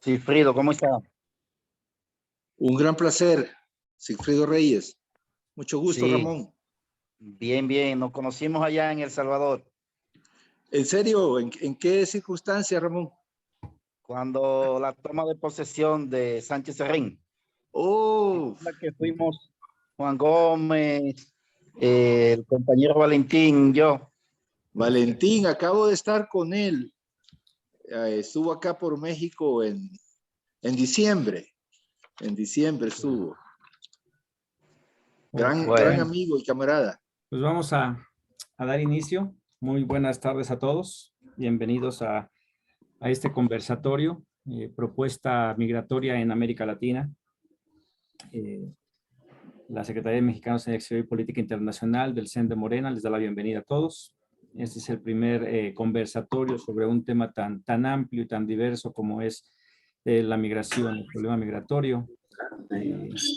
Sigfrido, ¿cómo está? Un gran placer, Sigfrido Reyes. Mucho gusto, Sí, Ramón. bien, bien. Nos conocimos allá en El Salvador, ¿En serio? ¿En qué circunstancias, Ramón? cuando la toma de posesión de Sánchez Serrín. Oh, La que fuimos Juan Gómez, el compañero Valentín, yo. Valentín, acabo de estar con él. Estuvo acá por México en diciembre. En diciembre estuvo. Gran Bueno, amigo y camarada. Pues vamos a dar inicio. Muy buenas tardes a todos. Bienvenidos a este conversatorio, propuesta migratoria en América Latina. La Secretaría de Mexicanos en Exterior y Política Internacional del CEN de Morena les da la bienvenida a todos. Este es el primer conversatorio sobre un tema tan amplio y tan diverso como es la migración, el problema migratorio.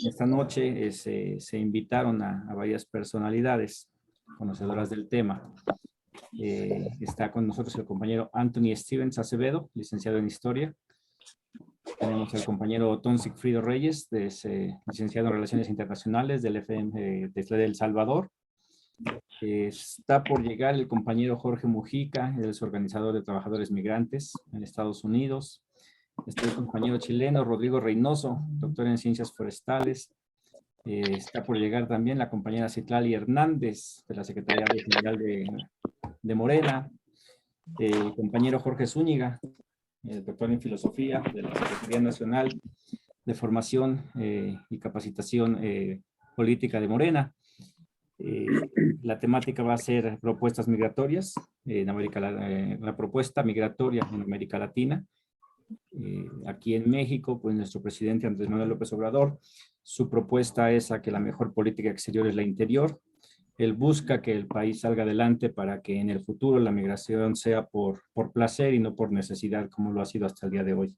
Esta noche se invitaron a varias personalidades conocedoras del tema. Está con nosotros el compañero Anthony Stevens Acevedo, licenciado en Historia. Tenemos al compañero Otón Sigfrido Reyes, licenciado en Relaciones Internacionales del FM de El Salvador. Está por llegar el compañero Jorge Mujica, él es organizador de trabajadores migrantes en Estados Unidos. Está el compañero chileno Rodrigo Reynoso, doctor en Ciencias Forestales. Está por llegar también la compañera Citlali Hernández, de la Secretaría General de Morena. El compañero Jorge Zúñiga, doctor en Filosofía de la Secretaría Nacional de Formación y Capacitación Política de Morena. La temática va a ser propuestas migratorias en América, la propuesta migratoria en América Latina. Aquí en México, pues nuestro presidente Andrés Manuel López Obrador, su propuesta es a que la mejor política exterior es la interior. Él busca que el país salga adelante para que en el futuro la migración sea por placer y no por necesidad, como lo ha sido hasta el día de hoy.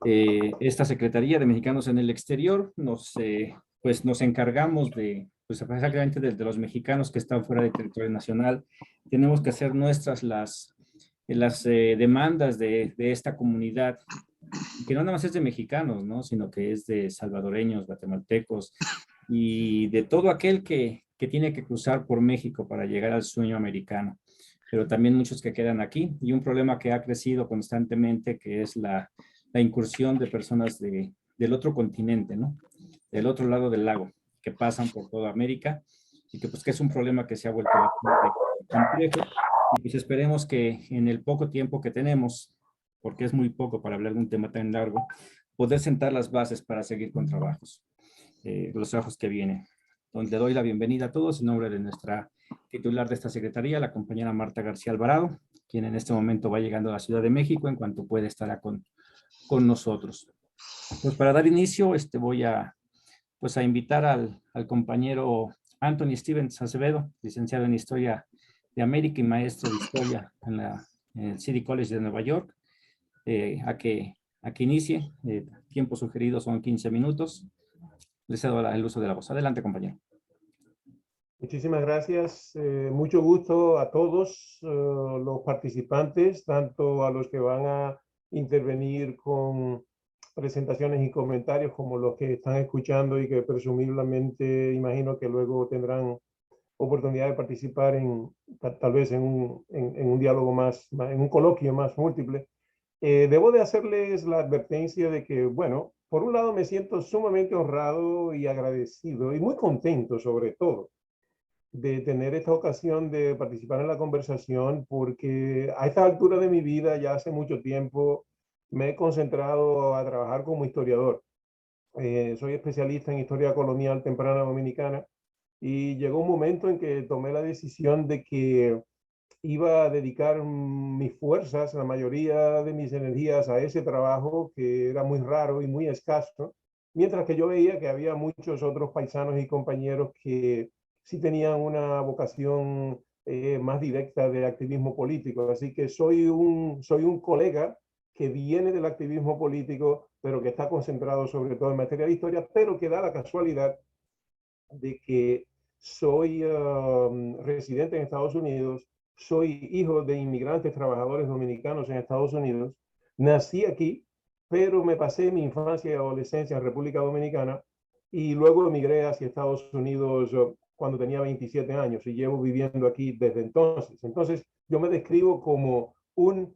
Esta Secretaría de Mexicanos en el Exterior nos encargamos exactamente de los mexicanos que están fuera del territorio nacional. Tenemos que hacer nuestras las demandas de esta comunidad, que no nada más es de mexicanos, ¿no? Sino que es de salvadoreños, guatemaltecos y de todo aquel que tiene que cruzar por México para llegar al sueño americano, pero también muchos que quedan aquí, y un problema que ha crecido constantemente, que es la incursión de personas del otro continente, ¿no? Del otro lado del lago, que pasan por toda América, y que pues que es un problema que se ha vuelto bastante complejo, y pues esperemos que en el poco tiempo que tenemos, porque es muy poco para hablar de un tema tan largo, poder sentar las bases para seguir con trabajos, los trabajos que vienen. Donde doy la bienvenida a todos en nombre de nuestra titular de esta secretaría, la compañera Marta García Alvarado, quien en este momento va llegando a la Ciudad de México en cuanto puede estar con nosotros. Pues para dar inicio, voy a invitar al compañero Anthony Stevens Acevedo, licenciado en Historia de América y maestro de Historia en el City College de Nueva York, a que inicie. Tiempo sugerido son 15 minutos. Les cedo el uso de la voz. Adelante, compañero. Muchísimas gracias. Mucho gusto a todos los participantes, tanto a los que van a intervenir con presentaciones y comentarios, como los que están escuchando y que presumiblemente imagino que luego tendrán oportunidad de participar tal vez en un diálogo en un coloquio más múltiple. Debo de hacerles la advertencia de que, bueno, por un lado me siento sumamente honrado y agradecido y muy contento sobre todo de tener esta ocasión de participar en la conversación, porque a esta altura de mi vida, ya hace mucho tiempo, me he concentrado a trabajar como historiador. Soy especialista en historia colonial temprana dominicana, y llegó un momento en que tomé la decisión de que iba a dedicar mis fuerzas, la mayoría de mis energías, a ese trabajo que era muy raro y muy escaso, mientras que yo veía que había muchos otros paisanos y compañeros que sí tenían una vocación más directa de activismo político. Así que soy un colega que viene del activismo político, pero que está concentrado sobre todo en materia de historia, pero que da la casualidad de que soy residente en Estados Unidos, soy hijo de inmigrantes trabajadores dominicanos en Estados Unidos, nací aquí, pero me pasé mi infancia y adolescencia en República Dominicana y luego emigré hacia Estados Unidos cuando tenía 27 años y llevo viviendo aquí desde entonces. Entonces, yo me describo como un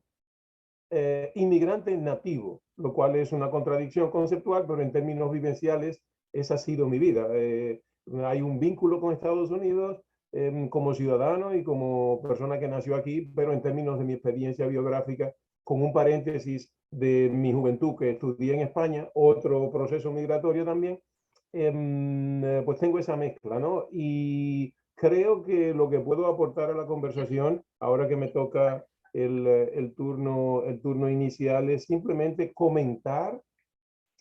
inmigrante nativo, lo cual es una contradicción conceptual, pero en términos vivenciales esa ha sido mi vida. Hay un vínculo con Estados Unidos como ciudadano y como persona que nació aquí, pero en términos de mi experiencia biográfica, con un paréntesis de mi juventud que estudié en España, otro proceso migratorio también, pues tengo esa mezcla, ¿no? Y creo que lo que puedo aportar a la conversación, ahora que me toca el turno inicial, es simplemente comentar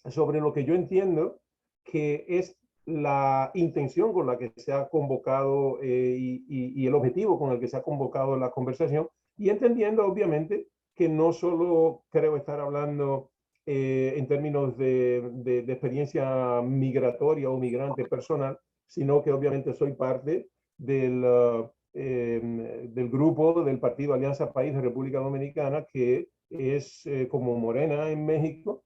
sobre lo que yo entiendo que es la intención con la que se ha convocado y el objetivo con el que se ha convocado la conversación, y entendiendo obviamente que no solo creo estar hablando en términos de experiencia migratoria o migrante personal, sino que obviamente soy parte del grupo del Partido Alianza País de República Dominicana, que es como Morena en México,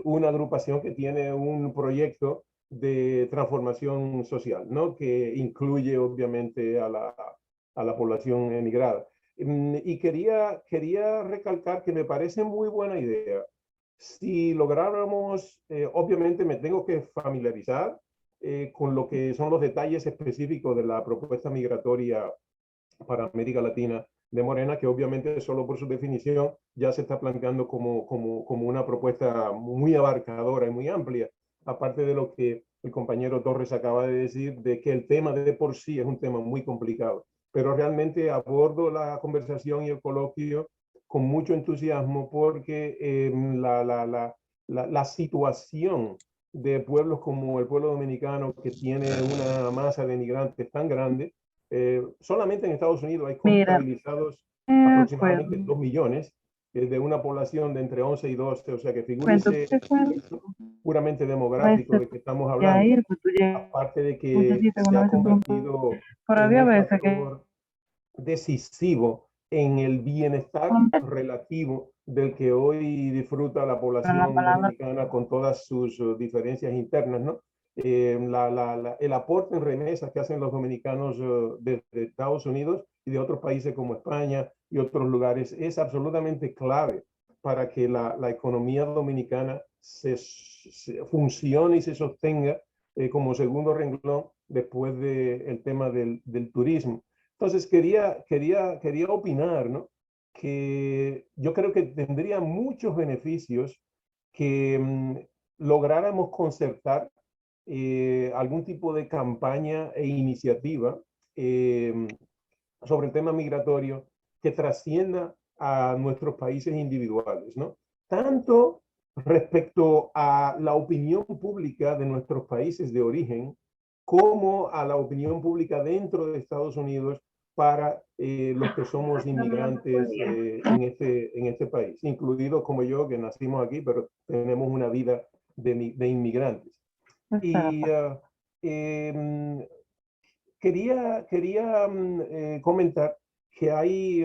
una agrupación que tiene un proyecto de transformación social, ¿no? Que incluye obviamente a la población emigrada. Y quería recalcar que me parece muy buena idea. Si lográramos, obviamente me tengo que familiarizar con lo que son los detalles específicos de la propuesta migratoria para América Latina de Morena, que obviamente solo por su definición ya se está planteando como una propuesta muy abarcadora y muy amplia, aparte de lo que el compañero Torres acaba de decir, de que el tema de por sí es un tema muy complicado. Pero realmente abordo la conversación y el coloquio con mucho entusiasmo porque la situación de pueblos como el pueblo dominicano, que tiene una masa de migrantes tan grande, solamente en Estados Unidos hay contabilizados aproximadamente 2 millones de una población de entre 11 y 12, o sea que figúrese puramente demográfico de que estamos hablando, aparte de que se ha convertido en un factor decisivo en el bienestar relativo del que hoy disfruta la población dominicana con todas sus diferencias internas, ¿no? El aporte en remesas que hacen los dominicanos desde Estados Unidos y de otros países como España y otros lugares es absolutamente clave para que la economía dominicana se funcione y se sostenga como segundo renglón después del tema del turismo. Entonces quería opinar, ¿no? Que yo creo que tendría muchos beneficios que lográramos concertar algún tipo de campaña e iniciativa sobre el tema migratorio que trascienda a nuestros países individuales, ¿no? Tanto respecto a la opinión pública de nuestros países de origen, como a la opinión pública dentro de Estados Unidos para los que somos inmigrantes en este país, incluidos como yo, que nacimos aquí, pero tenemos una vida de inmigrantes. Y quería comentar que hay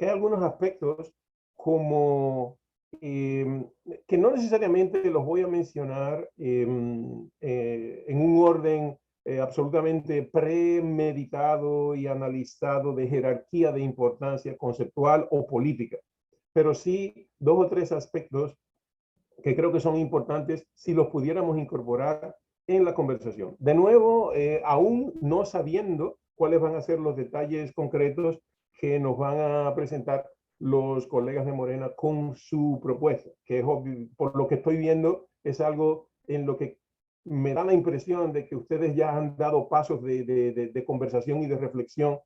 algunos aspectos como que no necesariamente los voy a mencionar en un orden absolutamente premeditado y analizado de jerarquía de importancia conceptual o política, pero sí 2 o 3 aspectos que creo que son importantes si los pudiéramos incorporar en la conversación. De nuevo, aún no sabiendo cuáles van a ser los detalles concretos que nos van a presentar los colegas de Morena con su propuesta, que es obvio, por lo que estoy viendo, es algo en lo que me da la impresión de que ustedes ya han dado pasos de conversación y de reflexión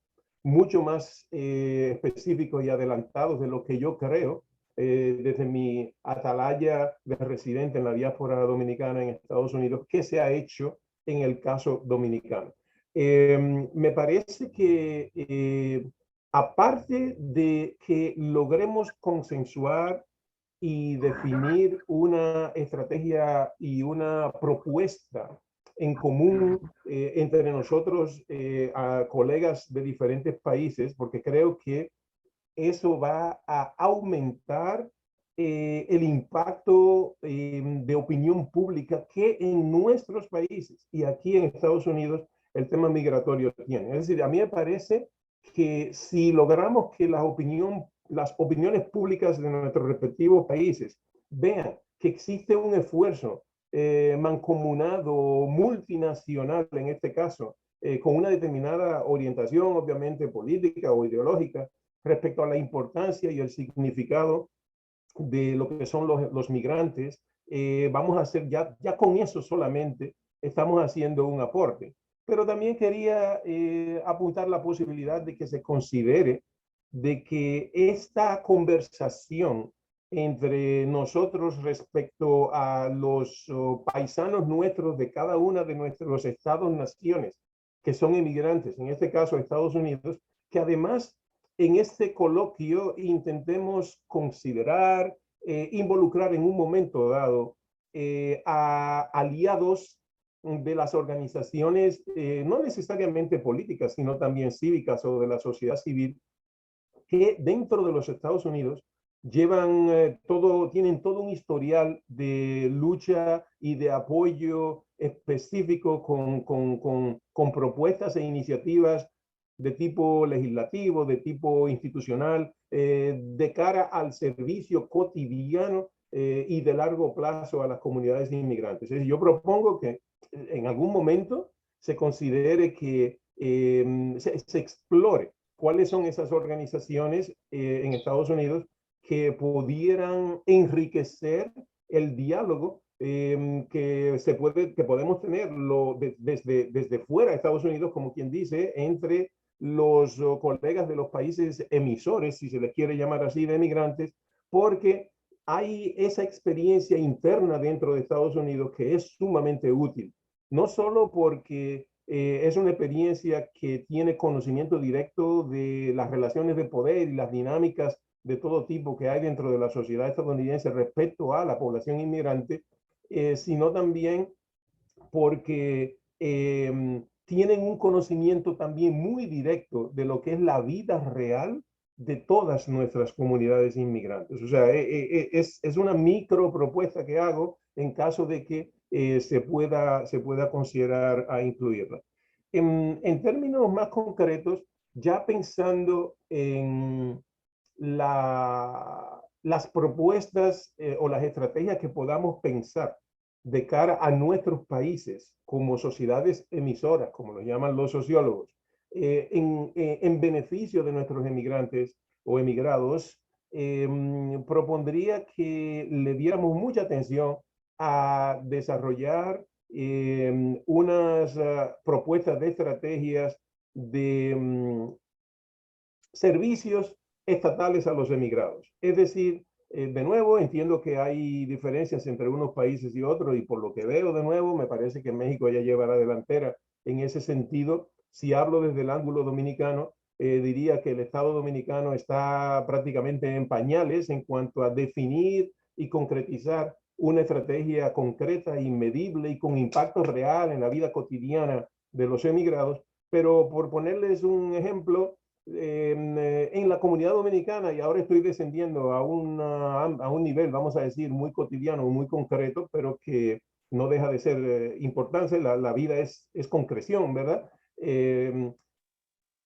mucho más específicos y adelantados de lo que yo creo desde mi atalaya de residente en la diáspora dominicana en Estados Unidos, que se ha hecho en el caso dominicano. Me parece que aparte de que logremos consensuar y definir una estrategia y una propuesta en común entre nosotros, a colegas de diferentes países, porque creo que eso va a aumentar el impacto de opinión pública que en nuestros países y aquí en Estados Unidos el tema migratorio tiene. Es decir, a mí me parece que si logramos que las opiniones públicas de nuestros respectivos países vean que existe un esfuerzo mancomunado, multinacional en este caso, con una determinada orientación, obviamente política o ideológica, respecto a la importancia y el significado de lo que son los migrantes, vamos a hacer ya con eso solamente estamos haciendo un aporte. Pero también quería apuntar la posibilidad de que se considere de que esta conversación entre nosotros respecto a los paisanos nuestros de cada una de nuestros estados-naciones que son inmigrantes, en este caso Estados Unidos, que además en este coloquio intentemos considerar, involucrar en un momento dado a aliados de las organizaciones, no necesariamente políticas, sino también cívicas o de la sociedad civil, que dentro de los Estados Unidos tienen todo un historial de lucha y de apoyo específico con propuestas e iniciativas de tipo legislativo, de tipo institucional, de cara al servicio cotidiano y de largo plazo a las comunidades inmigrantes. Es decir, yo propongo que en algún momento se considere que se explore cuáles son esas organizaciones en Estados Unidos que pudieran enriquecer el diálogo que podemos tenerlo desde fuera de Estados Unidos, como quien dice, entre los colegas de los países emisores, si se les quiere llamar así, de migrantes, porque hay esa experiencia interna dentro de Estados Unidos que es sumamente útil, no solo porque es una experiencia que tiene conocimiento directo de las relaciones de poder y las dinámicas de todo tipo que hay dentro de la sociedad estadounidense respecto a la población inmigrante, sino también porque tienen un conocimiento también muy directo de lo que es la vida real de todas nuestras comunidades inmigrantes. O sea, es una micro propuesta que hago en caso de que se pueda considerar a incluirla. En términos más concretos, ya pensando en las propuestas o las estrategias que podamos pensar de cara a nuestros países como sociedades emisoras, como lo llaman los sociólogos, en beneficio de nuestros emigrantes o emigrados, propondría que le diéramos mucha atención a desarrollar unas propuestas de estrategias de servicios estatales a los emigrados. Es decir, de nuevo, entiendo que hay diferencias entre unos países y otros, y por lo que veo de nuevo, me parece que México ya lleva la delantera en ese sentido. Si hablo desde el ángulo dominicano, diría que el Estado dominicano está prácticamente en pañales en cuanto a definir y concretizar una estrategia concreta, inmedible y con impacto real en la vida cotidiana de los emigrados. Pero por ponerles un ejemplo, en la comunidad dominicana, y ahora estoy descendiendo a un nivel, vamos a decir, muy cotidiano, muy concreto, pero que no deja de ser importante, la vida es concreción, ¿verdad?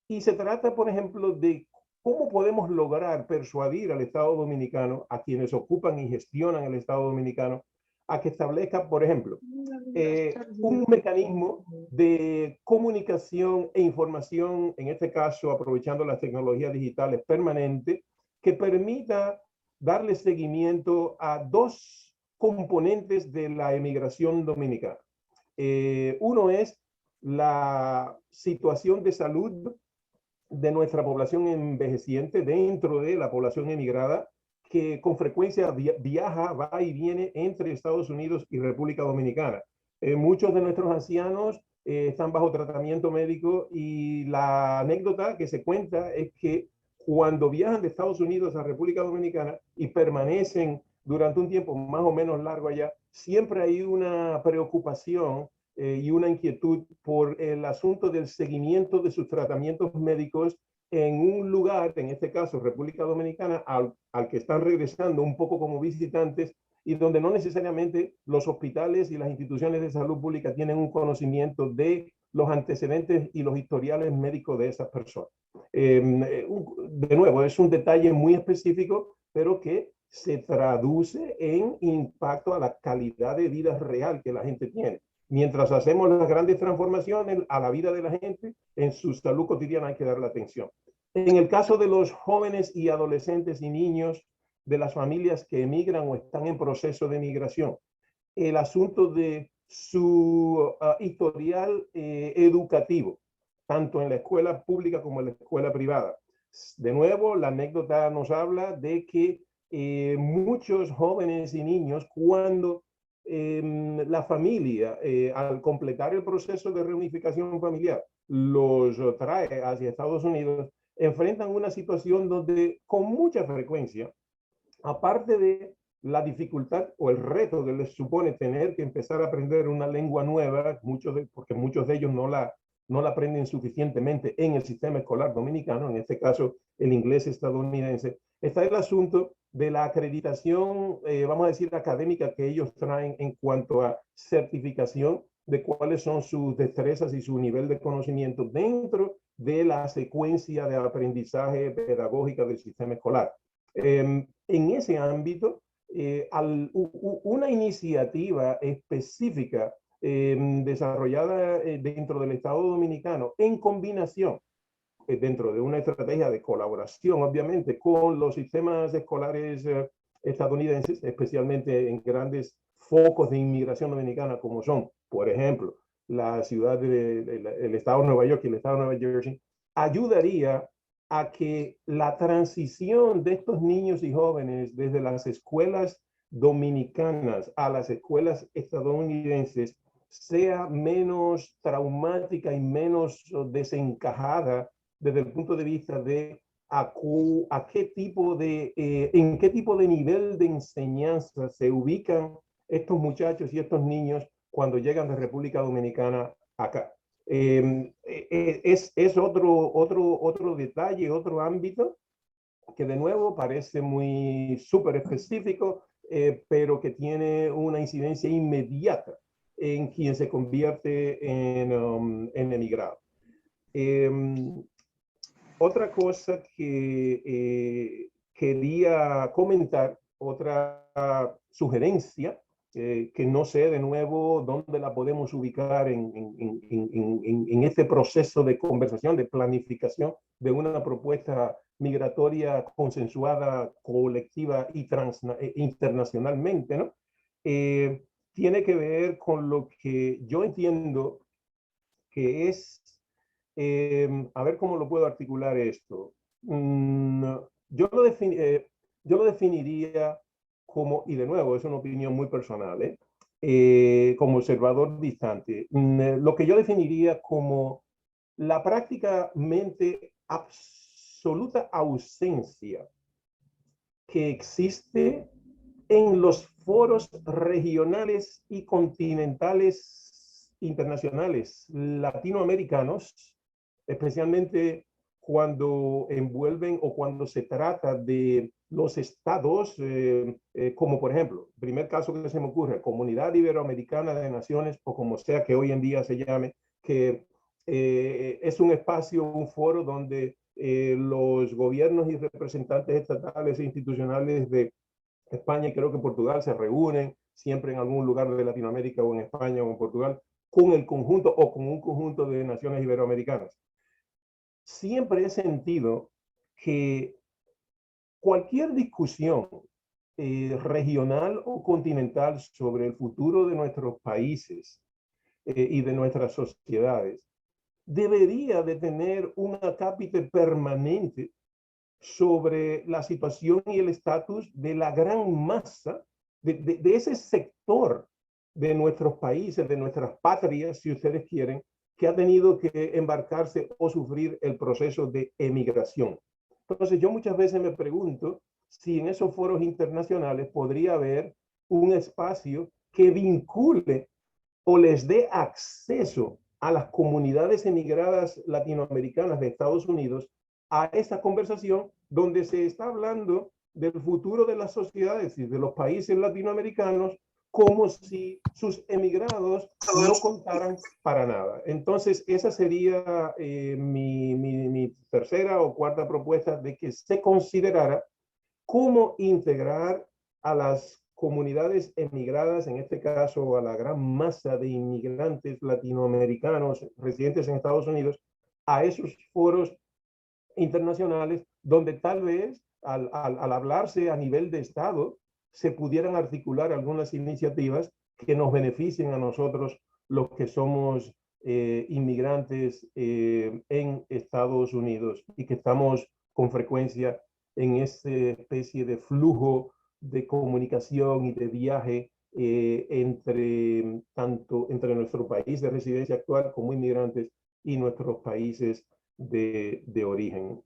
Y se trata, por ejemplo, de cómo podemos lograr persuadir al Estado Dominicano, a quienes ocupan y gestionan el Estado Dominicano, a que establezca, por ejemplo, un mecanismo de comunicación e información, en este caso aprovechando las tecnologías digitales permanentes, que permita darle seguimiento a dos componentes de la emigración dominicana. Uno es la situación de salud de nuestra población envejeciente dentro de la población emigrada, que con frecuencia viaja, va y viene entre Estados Unidos y República Dominicana. Muchos de nuestros ancianos están bajo tratamiento médico y la anécdota que se cuenta es que cuando viajan de Estados Unidos a República Dominicana y permanecen durante un tiempo más o menos largo allá, siempre hay una preocupación y una inquietud por el asunto del seguimiento de sus tratamientos médicos en un lugar, en este caso República Dominicana, al que están regresando un poco como visitantes y donde no necesariamente los hospitales y las instituciones de salud pública tienen un conocimiento de los antecedentes y los historiales médicos de esas personas. De nuevo, es un detalle muy específico, pero que se traduce en impacto a la calidad de vida real que la gente tiene. Mientras hacemos las grandes transformaciones a la vida de la gente, en su salud cotidiana hay que darle atención. En el caso de los jóvenes y adolescentes y niños de las familias que emigran o están en proceso de migración, el asunto de su historial educativo, tanto en la escuela pública como en la escuela privada. De nuevo, la anécdota nos habla de que muchos jóvenes y niños, cuando la familia, al completar el proceso de reunificación familiar, los trae hacia Estados Unidos, enfrentan una situación donde con mucha frecuencia, aparte de la dificultad o el reto que les supone tener que empezar a aprender una lengua nueva, porque muchos de ellos no la aprenden suficientemente en el sistema escolar dominicano, en este caso el inglés estadounidense, está el asunto de la acreditación, vamos a decir, académica que ellos traen en cuanto a certificación de cuáles son sus destrezas y su nivel de conocimiento dentro de la secuencia de aprendizaje pedagógica del sistema escolar. En ese ámbito, una iniciativa específica desarrollada dentro del Estado Dominicano en combinación dentro de una estrategia de colaboración, obviamente, con los sistemas escolares estadounidenses, especialmente en grandes focos de inmigración dominicana, como son, por ejemplo, la ciudad del estado de Nueva York y el estado de Nueva Jersey, ayudaría a que la transición de estos niños y jóvenes desde las escuelas dominicanas a las escuelas estadounidenses sea menos traumática y menos desencajada desde el punto de vista de en qué tipo de nivel de enseñanza se ubican estos muchachos y estos niños cuando llegan de República Dominicana acá. Es otro detalle, otro ámbito que de nuevo parece muy súper específico, pero que tiene una incidencia inmediata en quien se convierte en emigrado. Otra cosa que quería comentar, otra sugerencia, que no sé de nuevo dónde la podemos ubicar en este proceso de conversación, de planificación de una propuesta migratoria consensuada, colectiva y internacionalmente, ¿no? Tiene que ver con lo que yo entiendo que es, a ver cómo lo puedo articular esto. Yo lo definiría como, y de nuevo es una opinión muy personal, como observador distante, lo que yo definiría como la prácticamente absoluta ausencia que existe en los foros regionales y continentales internacionales latinoamericanos, especialmente cuando envuelven o cuando se trata de los estados, como por ejemplo, primer caso que se me ocurre, Comunidad Iberoamericana de Naciones, o como sea que hoy en día se llame, que es un espacio, un foro donde los gobiernos y representantes estatales e institucionales de España y creo que Portugal se reúnen siempre en algún lugar de Latinoamérica o en España o en Portugal con el conjunto o con un conjunto de naciones iberoamericanas. Siempre he sentido que cualquier discusión regional o continental sobre el futuro de nuestros países y de nuestras sociedades debería de tener un acápite permanente sobre la situación y el estatus de la gran masa, de ese sector de nuestros países, de nuestras patrias, si ustedes quieren, que ha tenido que embarcarse o sufrir el proceso de emigración. Entonces yo muchas veces me pregunto si en esos foros internacionales podría haber un espacio que vincule o les dé acceso a las comunidades emigradas latinoamericanas de Estados Unidos a esa conversación donde se está hablando del futuro de las sociedades y de los países latinoamericanos como si sus emigrados no contaran para nada. Entonces, esa sería mi tercera o cuarta propuesta, de que se considerara cómo integrar a las comunidades emigradas, en este caso a la gran masa de inmigrantes latinoamericanos residentes en Estados Unidos, a esos foros internacionales donde tal vez al hablarse a nivel de Estado se pudieran articular algunas iniciativas que nos beneficien a nosotros, los que somos inmigrantes en Estados Unidos y que estamos con frecuencia en esta especie de flujo de comunicación y de viaje entre nuestro país de residencia actual como inmigrantes y nuestros países de origen.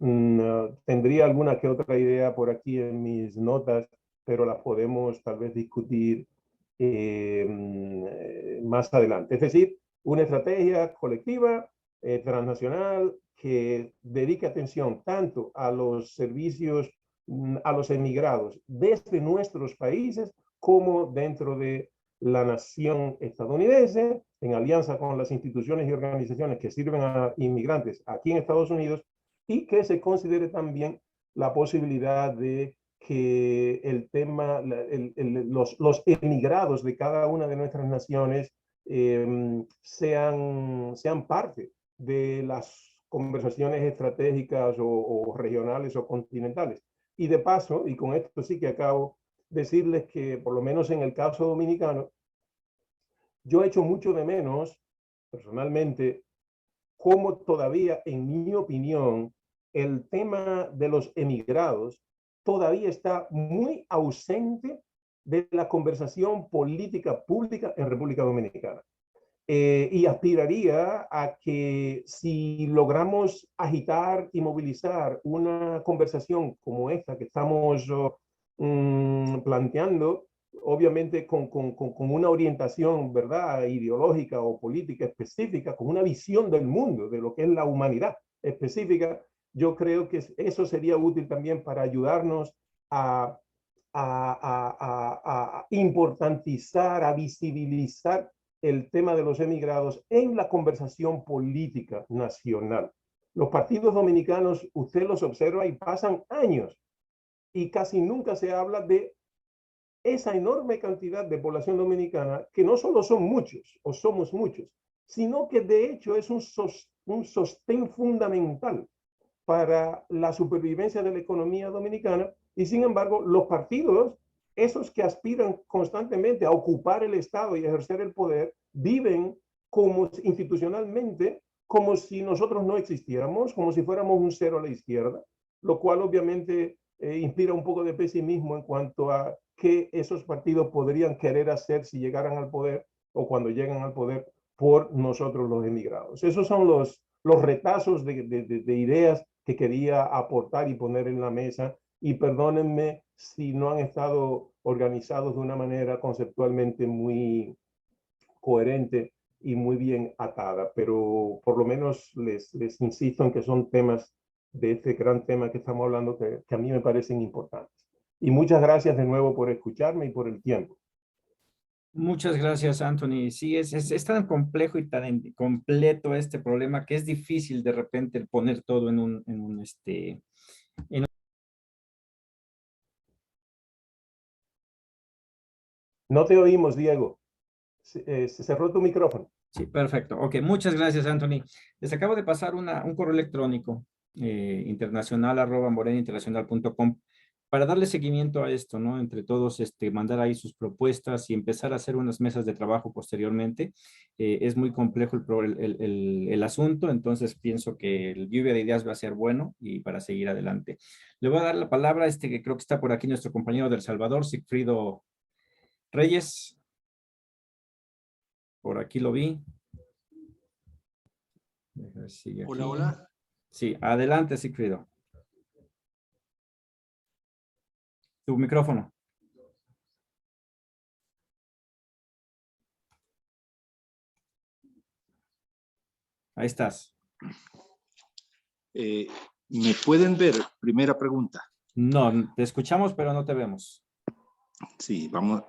Tendría alguna que otra idea por aquí en mis notas, pero las podemos tal vez discutir más adelante. Es decir, una estrategia colectiva, transnacional, que dedique atención tanto a los servicios, a los emigrados desde nuestros países como dentro de la nación estadounidense, en alianza con las instituciones y organizaciones que sirven a inmigrantes aquí en Estados Unidos, y que se considere también la posibilidad de que el tema, los emigrados de cada una de nuestras naciones sean parte de las conversaciones estratégicas o regionales o continentales. Y de paso, y con esto sí que acabo, decirles que por lo menos en el caso dominicano, yo echo mucho de menos, personalmente, cómo todavía, en mi opinión, el tema de los emigrados todavía está muy ausente de la conversación política pública en República Dominicana. Y aspiraría a que si logramos agitar y movilizar una conversación como esta que estamos planteando, obviamente con una orientación, ¿verdad?, ideológica o política específica, con una visión del mundo, de lo que es la humanidad específica, yo creo que eso sería útil también para ayudarnos a importantizar, a visibilizar el tema de los emigrados en la conversación política nacional. Los partidos dominicanos, usted los observa y pasan años y casi nunca se habla de esa enorme cantidad de población dominicana, que no solo son muchos o somos muchos, sino que de hecho es un sostén fundamental para la supervivencia de la economía dominicana. Y sin embargo, los partidos, esos que aspiran constantemente a ocupar el Estado y ejercer el poder, viven como institucionalmente como si nosotros no existiéramos, como si fuéramos un cero a la izquierda, lo cual obviamente inspira un poco de pesimismo en cuanto a qué esos partidos podrían querer hacer si llegaran al poder o cuando llegan al poder por nosotros los emigrados. Esos son los retazos de ideas que quería aportar y poner en la mesa, y perdónenme si no han estado organizados de una manera conceptualmente muy coherente y muy bien atada, pero por lo menos les insisto en que son temas de este gran tema que estamos hablando que a mí me parecen importantes. Y muchas gracias de nuevo por escucharme y por el tiempo. Muchas gracias, Anthony. Sí, es tan complejo y tan completo este problema que es difícil de repente el poner todo en un No te oímos, Diego. Se cerró tu micrófono. Sí, perfecto. Ok, muchas gracias, Anthony. Les acabo de pasar un correo electrónico internacional@morenainternacional.com para darle seguimiento a esto, ¿no? Entre todos, mandar ahí sus propuestas y empezar a hacer unas mesas de trabajo posteriormente. Es muy complejo el asunto, entonces pienso que el lluvia de ideas va a ser bueno y para seguir adelante. Le voy a dar la palabra a que creo que está por aquí nuestro compañero del Salvador, Sigfrido Reyes. Por aquí lo vi. Sigue aquí. Hola, hola. Sí, adelante, Sigfrido. Tu micrófono. Ahí estás. ¿Me pueden ver? Primera pregunta. No, te escuchamos, pero no te vemos. Sí, vamos.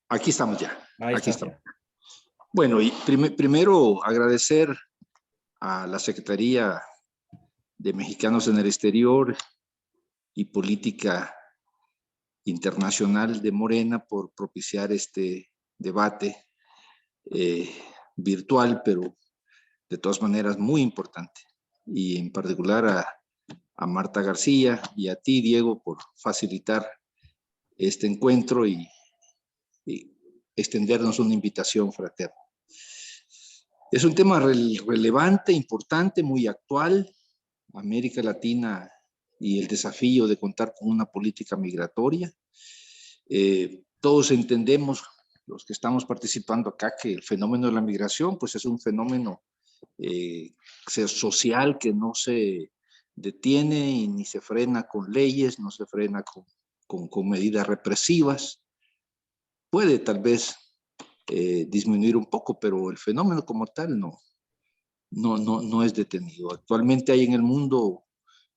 Aquí estamos ya. Ahí Aquí estás estamos. ya. Bueno, y primero agradecer a la Secretaría de Mexicanos en el Exterior y Política Internacional de Morena por propiciar este debate virtual, pero de todas maneras muy importante. Y en particular a Marta García y a ti, Diego, por facilitar este encuentro y extendernos una invitación fraterna. Es un tema relevante, importante, muy actual. América Latina y el desafío de contar con una política migratoria. Todos entendemos, los que estamos participando acá, que el fenómeno de la migración pues es un fenómeno social que no se detiene y ni se frena con leyes, no se frena con medidas represivas. Puede tal vez disminuir un poco, pero el fenómeno como tal no es detenido. Actualmente hay en el mundo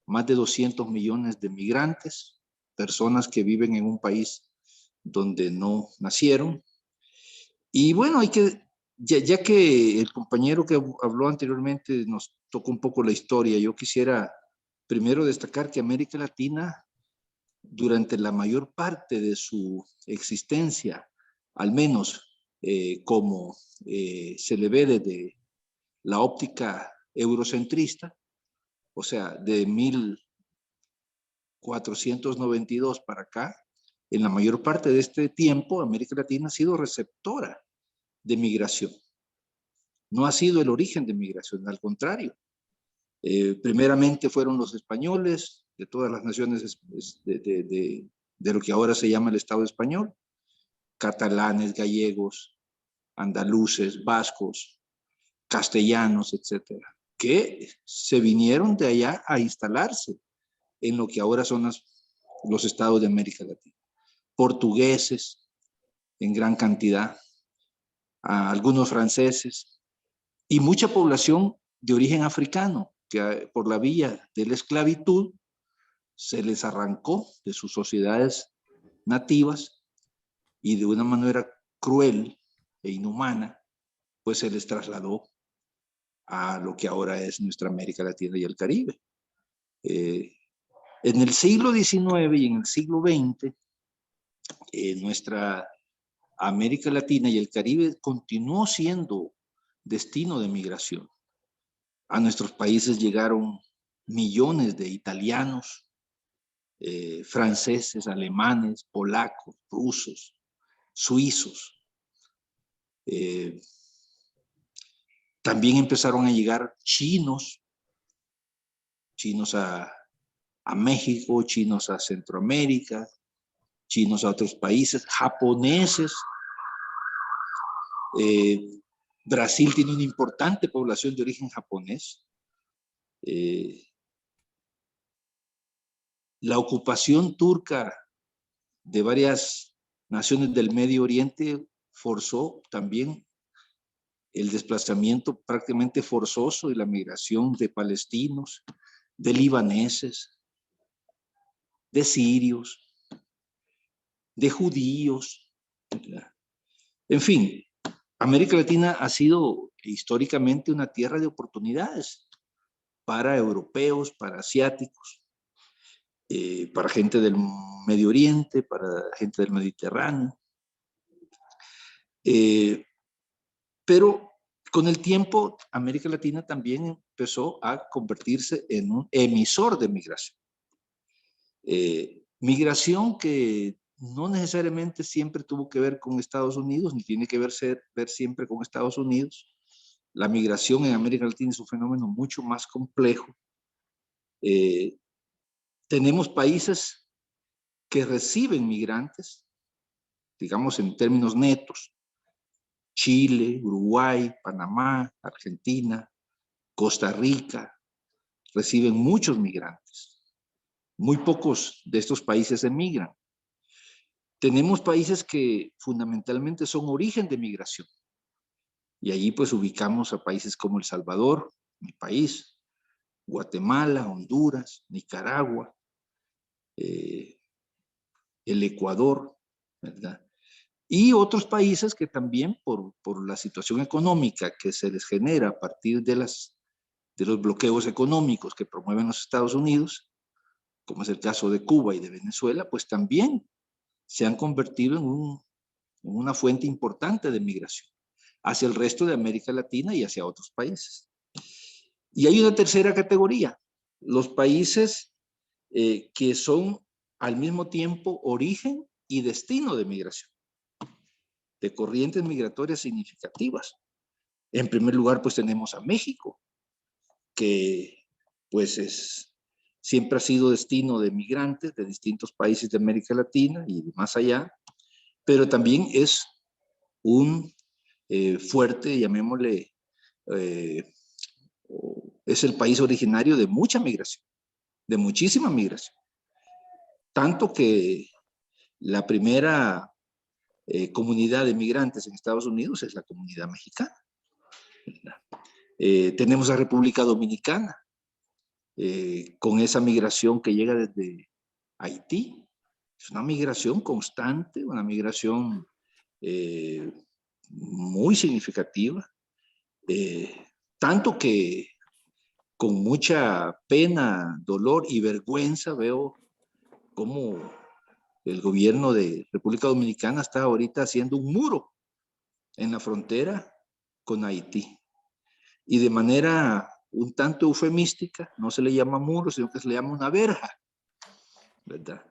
más de 200 millones de migrantes, personas que viven en un país donde no nacieron. Y bueno, ya que el compañero que habló anteriormente nos tocó un poco la historia, yo quisiera primero destacar que América Latina, durante la mayor parte de su existencia, al menos como se le ve desde la óptica eurocentrista, o sea, de 1492 para acá, en la mayor parte de este tiempo, América Latina ha sido receptora de migración. No ha sido el origen de migración, al contrario. Primeramente fueron los españoles, de todas las naciones de lo que ahora se llama el Estado español, catalanes, gallegos, andaluces, vascos, castellanos, etcétera, que se vinieron de allá a instalarse en lo que ahora son los estados de América Latina. Portugueses en gran cantidad, algunos franceses y mucha población de origen africano que por la vía de la esclavitud se les arrancó de sus sociedades nativas y de una manera cruel e inhumana, pues se les trasladó a lo que ahora es nuestra América Latina y el Caribe. En el siglo XIX y en el siglo XX, nuestra América Latina y el Caribe continuó siendo destino de migración. A nuestros países llegaron millones de italianos, franceses, alemanes, polacos, rusos, suizos. También empezaron a llegar chinos a México, chinos a Centroamérica, chinos a otros países, japoneses. Brasil tiene una importante población de origen japonés. La ocupación turca de varias naciones del Medio Oriente forzó también el desplazamiento prácticamente forzoso y la migración de palestinos, de libaneses, de sirios, de judíos. En fin, América Latina ha sido históricamente una tierra de oportunidades para europeos, para asiáticos, para gente del Medio Oriente, para gente del Mediterráneo. Pero con el tiempo, América Latina también empezó a convertirse en un emisor de migración. Migración que no necesariamente siempre tuvo que ver con Estados Unidos, ni tiene que ver siempre con Estados Unidos. La migración en América Latina es un fenómeno mucho más complejo. Tenemos países que reciben migrantes, digamos en términos netos, Chile, Uruguay, Panamá, Argentina, Costa Rica, reciben muchos migrantes. Muy pocos de estos países emigran. Tenemos países que fundamentalmente son origen de migración. Y allí pues ubicamos a países como El Salvador, mi país, Guatemala, Honduras, Nicaragua, el Ecuador, ¿verdad? Y otros países que también por la situación económica que se les genera a partir de los bloqueos económicos que promueven los Estados Unidos, como es el caso de Cuba y de Venezuela, pues también se han convertido en una fuente importante de migración hacia el resto de América Latina y hacia otros países. Y hay una tercera categoría, los países que son al mismo tiempo origen y destino de migración, de corrientes migratorias significativas. En primer lugar, pues tenemos a México, que pues siempre ha sido destino de migrantes de distintos países de América Latina y más allá, pero también es un fuerte, llamémosle, es el país originario de mucha migración, de muchísima migración. Tanto que la primera comunidad de migrantes en Estados Unidos es la comunidad mexicana. Tenemos a República Dominicana, con esa migración que llega desde Haití. Es una migración constante, una migración muy significativa, tanto que con mucha pena, dolor y vergüenza veo cómo el gobierno de República Dominicana está ahorita haciendo un muro en la frontera con Haití. Y de manera un tanto eufemística, no se le llama muro, sino que se le llama una verja, ¿verdad?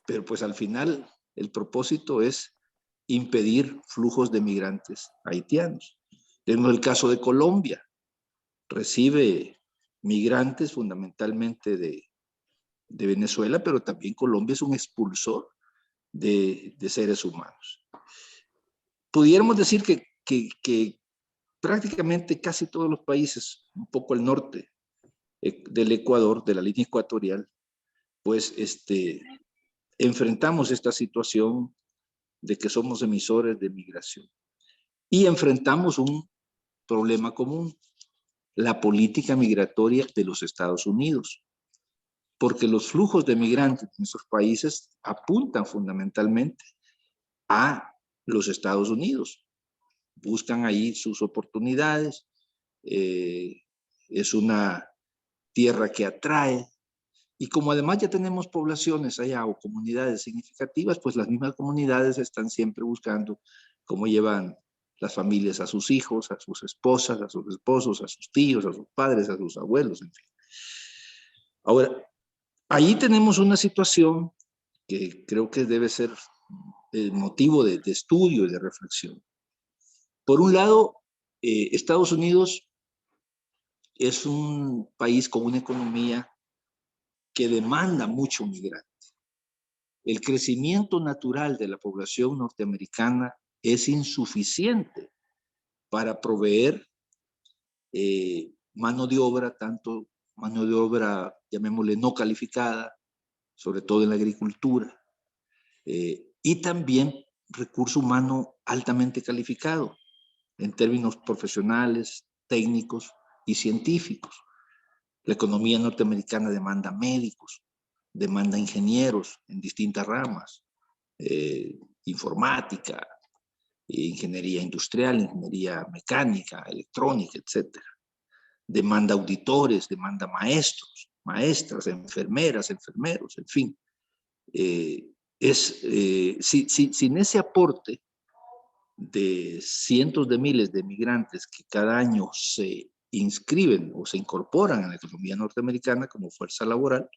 Pero pues al final el propósito es impedir flujos de migrantes haitianos. Tenemos el caso de Colombia, recibe migrantes fundamentalmente de Venezuela, pero también Colombia es un expulsor de seres humanos. Pudiéramos decir que prácticamente casi todos los países, un poco al norte del Ecuador, de la línea ecuatorial, pues enfrentamos esta situación de que somos emisores de migración. Y enfrentamos un problema común, la política migratoria de los Estados Unidos, porque los flujos de migrantes en esos países apuntan fundamentalmente a los Estados Unidos. Buscan ahí sus oportunidades, es una tierra que atrae, y como además ya tenemos poblaciones allá o comunidades significativas, pues las mismas comunidades están siempre buscando cómo llevan las familias a sus hijos, a sus esposas, a sus esposos, a sus tíos, a sus padres, a sus abuelos, en fin. Ahora, ahí tenemos una situación que creo que debe ser el motivo de estudio y de reflexión. Por un lado, Estados Unidos es un país con una economía que demanda mucho migrante. El crecimiento natural de la población norteamericana es insuficiente para proveer mano de obra, tanto mano de obra, llamémosle, no calificada, sobre todo en la agricultura, y también recurso humano altamente calificado en términos profesionales, técnicos y científicos. La economía norteamericana demanda médicos, demanda ingenieros en distintas ramas, informática, ingeniería industrial, ingeniería mecánica, electrónica, etc. Demanda auditores, demanda maestros, maestras, enfermeras, enfermeros, en fin. Sin ese aporte de cientos de miles de migrantes que cada año se inscriben o se incorporan a la economía norteamericana como fuerza laboral,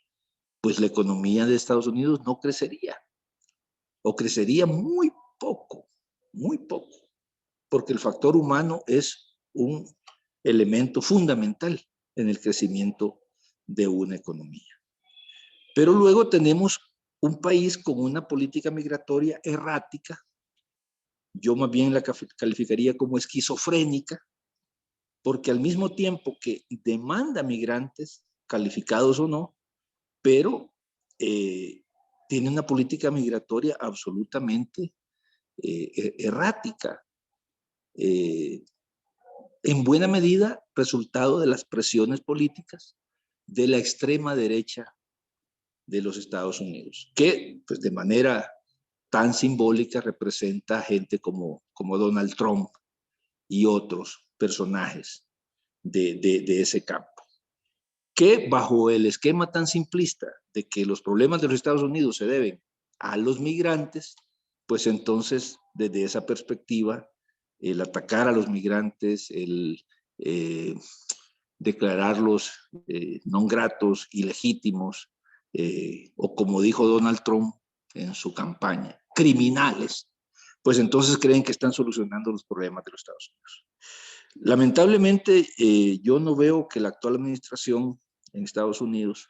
pues la economía de Estados Unidos no crecería, o crecería muy poco, porque el factor humano es un elemento fundamental en el crecimiento de una economía. Pero luego tenemos un país con una política migratoria errática, yo más bien la calificaría como esquizofrénica, porque al mismo tiempo que demanda migrantes, calificados o no, pero tiene una política migratoria absolutamente errática, en buena medida resultado de las presiones políticas de la extrema derecha de los Estados Unidos, que pues de manera tan simbólica representa a gente como Donald Trump y otros personajes de ese campo, que bajo el esquema tan simplista de que los problemas de los Estados Unidos se deben a los migrantes, pues entonces desde esa perspectiva el atacar a los migrantes, el declararlos non gratos, ilegítimos, o como dijo Donald Trump en su campaña, criminales, pues entonces creen que están solucionando los problemas de los Estados Unidos. Lamentablemente, yo no veo que la actual administración en Estados Unidos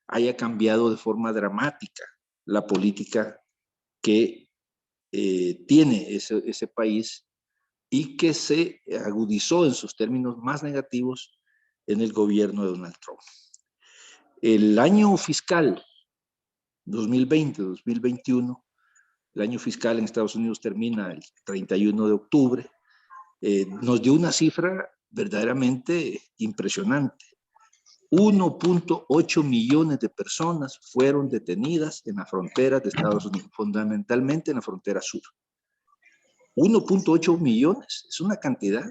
haya cambiado de forma dramática la política que tiene ese país y que se agudizó en sus términos más negativos en el gobierno de Donald Trump. El año fiscal 2020-2021, el año fiscal en Estados Unidos termina el 31 de octubre, nos dio una cifra verdaderamente impresionante. 1.8 millones de personas fueron detenidas en la frontera de Estados Unidos, fundamentalmente en la frontera sur. 1.8 millones, es una cantidad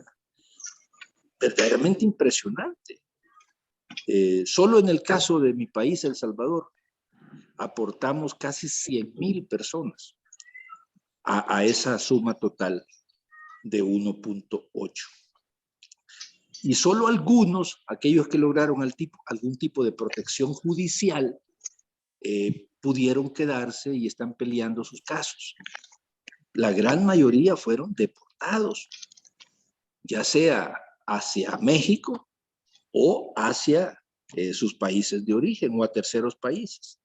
verdaderamente impresionante. Solo en el caso de mi país, El Salvador, aportamos casi 100,000 personas a esa suma total de 1.8. Y solo algunos, aquellos que lograron algún tipo de protección judicial, pudieron quedarse y están peleando sus casos. La gran mayoría fueron deportados, ya sea hacia México o hacia sus países de origen o a terceros países.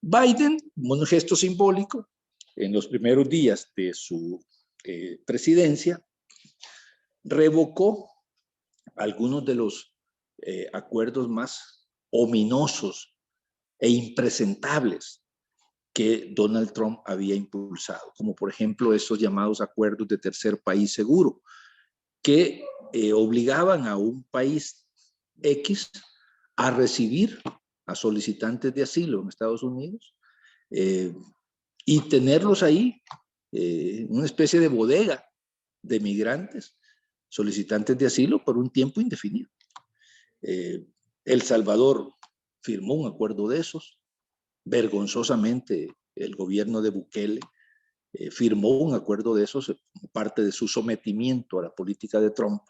Biden, como un gesto simbólico, en los primeros días de su presidencia, revocó algunos de los acuerdos más ominosos e impresentables que Donald Trump había impulsado, como por ejemplo esos llamados acuerdos de tercer país seguro, que obligaban a un país X a recibir a solicitantes de asilo en Estados Unidos y tenerlos ahí, una especie de bodega de migrantes, solicitantes de asilo por un tiempo indefinido. El Salvador firmó un acuerdo de esos. Vergonzosamente, el gobierno de Bukele firmó un acuerdo de esos como parte de su sometimiento a la política de Trump.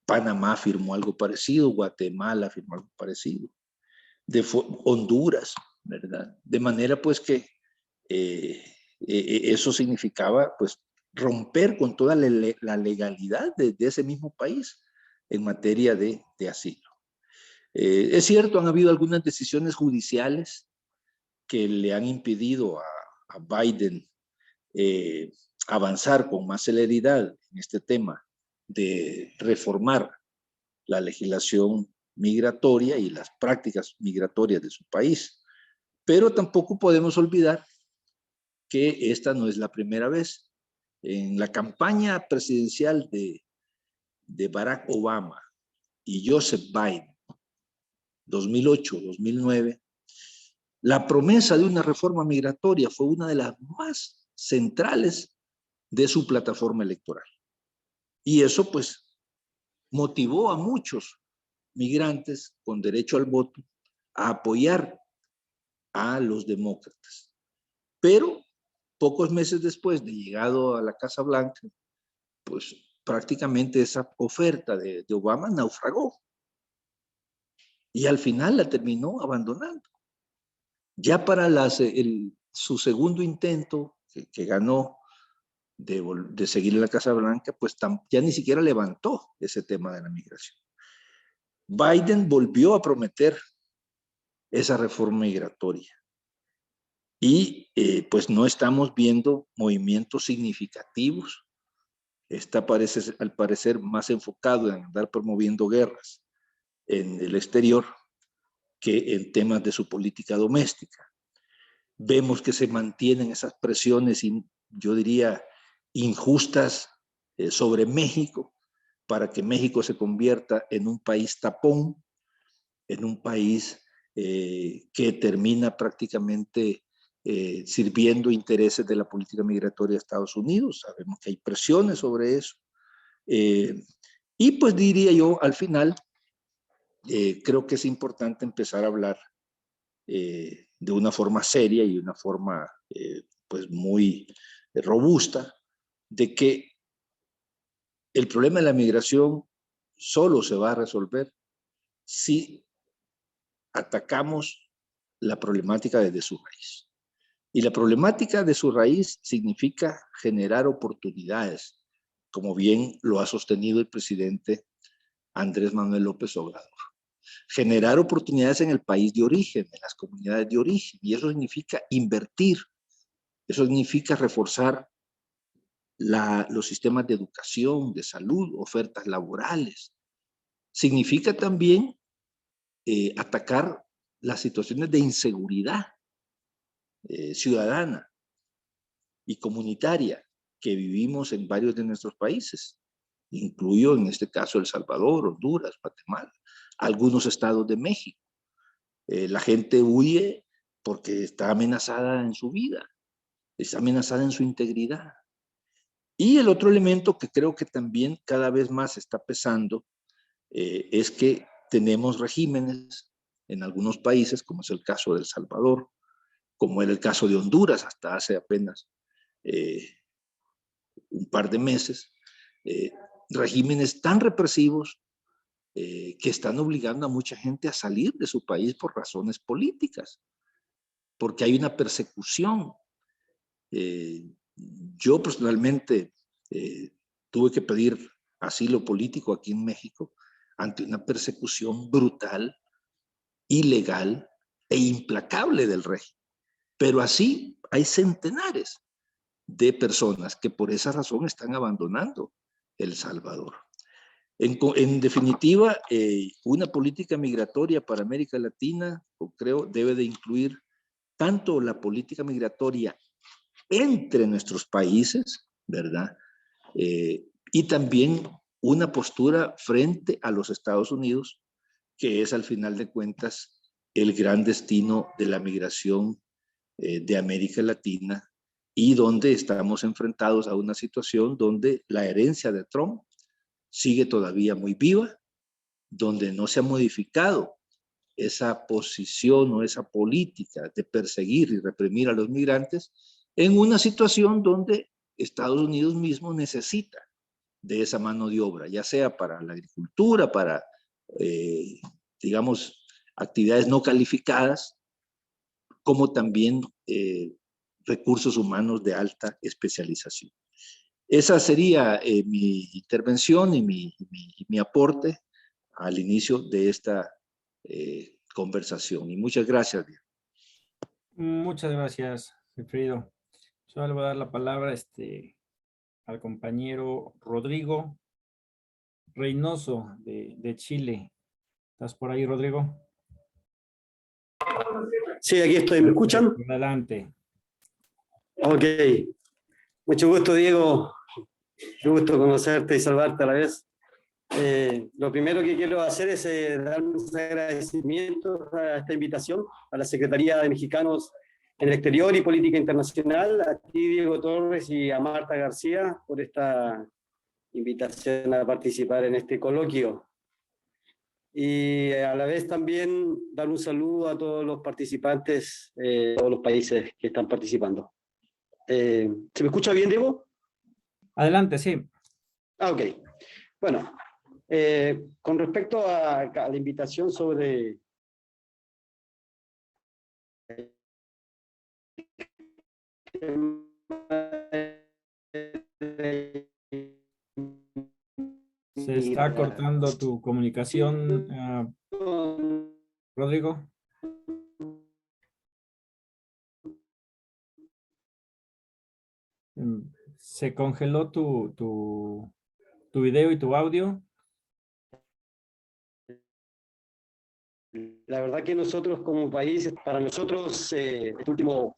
Panamá firmó algo parecido, Guatemala firmó algo parecido, Honduras, ¿verdad? De manera pues que eso significaba pues romper con toda la legalidad de ese mismo país en materia de asilo. Es cierto, han habido algunas decisiones judiciales que le han impedido a Biden avanzar con más celeridad en este tema de reformar la legislación migratoria y las prácticas migratorias de su país. Pero tampoco podemos olvidar que esta no es la primera vez. En la campaña presidencial de Barack Obama y Joseph Biden, 2008-2009, la promesa de una reforma migratoria fue una de las más centrales de su plataforma electoral. Y eso pues motivó a muchos migrantes con derecho al voto a apoyar a los demócratas. Pero pocos meses después de llegado a la Casa Blanca, pues prácticamente esa oferta de Obama naufragó. Y al final la terminó abandonando. Ya para su segundo intento, que ganó de seguir en la Casa Blanca, pues ya ni siquiera levantó ese tema de la migración. Biden volvió a prometer esa reforma migratoria. Y pues no estamos viendo movimientos significativos. Está al parecer más enfocado en andar promoviendo guerras en el exterior que en temas de su política doméstica. Vemos que se mantienen esas presiones, yo diría, injustas sobre México, para que México se convierta en un país tapón, en un país que termina prácticamente sirviendo intereses de la política migratoria de Estados Unidos. Sabemos que hay presiones sobre eso. Y pues diría yo, al final, creo que es importante empezar a hablar de una forma seria y una forma pues muy robusta, de que el problema de la migración solo se va a resolver si atacamos la problemática desde su raíz. Y la problemática de su raíz significa generar oportunidades, como bien lo ha sostenido el presidente Andrés Manuel López Obrador. Generar oportunidades en el país de origen, en las comunidades de origen, y eso significa invertir, eso significa reforzar los sistemas de educación, de salud, ofertas laborales. Significa también atacar las situaciones de inseguridad ciudadana y comunitaria que vivimos en varios de nuestros países. Incluyo en este caso El Salvador, Honduras, Guatemala, algunos estados de México. La gente huye porque está amenazada en su vida, está amenazada en su integridad. Y el otro elemento que creo que también cada vez más está pesando es que tenemos regímenes en algunos países, como es el caso de El Salvador, como era el caso de Honduras hasta hace apenas un par de meses, regímenes tan represivos que están obligando a mucha gente a salir de su país por razones políticas, porque hay una persecución. Yo personalmente tuve que pedir asilo político aquí en México ante una persecución brutal, ilegal e implacable del régimen. Pero así hay centenares de personas que por esa razón están abandonando El Salvador. En definitiva, una política migratoria para América Latina, creo, debe de incluir tanto la política migratoria entre nuestros países, ¿verdad? Y también una postura frente a los Estados Unidos, que es al final de cuentas el gran destino de la migración de América Latina, y donde estamos enfrentados a una situación donde la herencia de Trump sigue todavía muy viva, donde no se ha modificado esa posición o esa política de perseguir y reprimir a los migrantes, en una situación donde Estados Unidos mismo necesita de esa mano de obra, ya sea para la agricultura, para, digamos, actividades no calificadas, como también recursos humanos de alta especialización. Esa sería mi intervención y mi aporte al inicio de esta conversación. Y muchas gracias, Diego. Muchas gracias, Wilfrido. Yo le voy a dar la palabra al compañero Rodrigo Reynoso de Chile. ¿Estás por ahí, Rodrigo? Sí, aquí estoy. ¿Me escuchan? Adelante. Ok. Mucho gusto, Diego. Mucho gusto conocerte y salvarte a la vez. Lo primero que quiero hacer es dar un agradecimiento a esta invitación a la Secretaría de Mexicanos en el Exterior y Política Internacional, a ti, Diego Torres, y a Marta García por esta invitación a participar en este coloquio. Y a la vez también dar un saludo a todos los participantes de todos los países que están participando. ¿Se me escucha bien, Diego? Adelante, sí. Ah, ok. Bueno, con respecto a la invitación sobre... Se está cortando tu comunicación, Rodrigo. Se congeló tu video y tu audio. La verdad que nosotros como país, para nosotros, este último...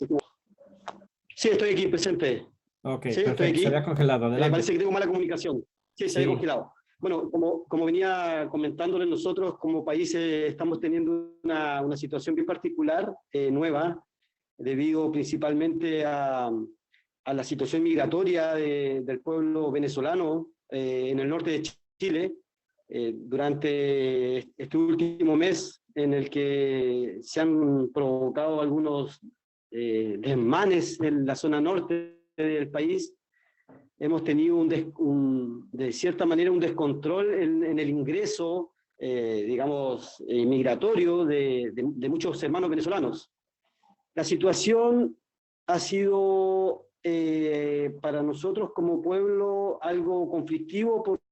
Sí, estoy aquí presente. Ok, Sí, perfecto. estoy aquí. Se había congelado. Adelante. Parece que tengo mala comunicación. Sí, se había congelado. Bueno, como venía comentándole, nosotros como país estamos teniendo una situación bien particular, nueva, debido principalmente a la situación migratoria del pueblo venezolano en el norte de Chile, durante este último mes en el que se han provocado algunos desmanes en la zona norte del país. Hemos tenido de cierta manera un descontrol en el ingreso, digamos, migratorio de muchos hermanos venezolanos. La situación ha sido para nosotros como pueblo algo conflictivo porque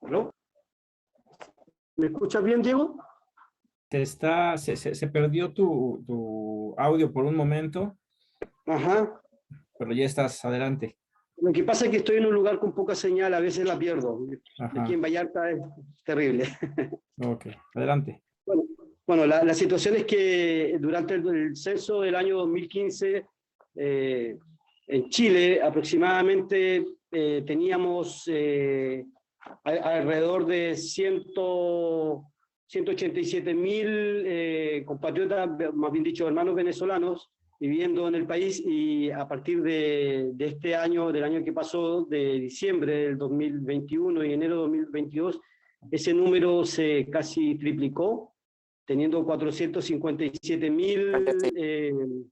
¿no? ¿Me escuchas bien, Diego? Se perdió tu audio por un momento, Ajá. pero ya estás adelante. Lo que pasa es que estoy en un lugar con poca señal, a veces la pierdo. Ajá. Aquí en Vallarta es terrible. Ok, adelante. Bueno, la situación es que durante el censo del año 2015, en Chile aproximadamente teníamos alrededor de 187.000 compatriotas, más bien dicho, hermanos venezolanos, viviendo en el país, y a partir de este año, del año que pasó, de diciembre del 2021 y enero de 2022, ese número se casi triplicó, teniendo 457.000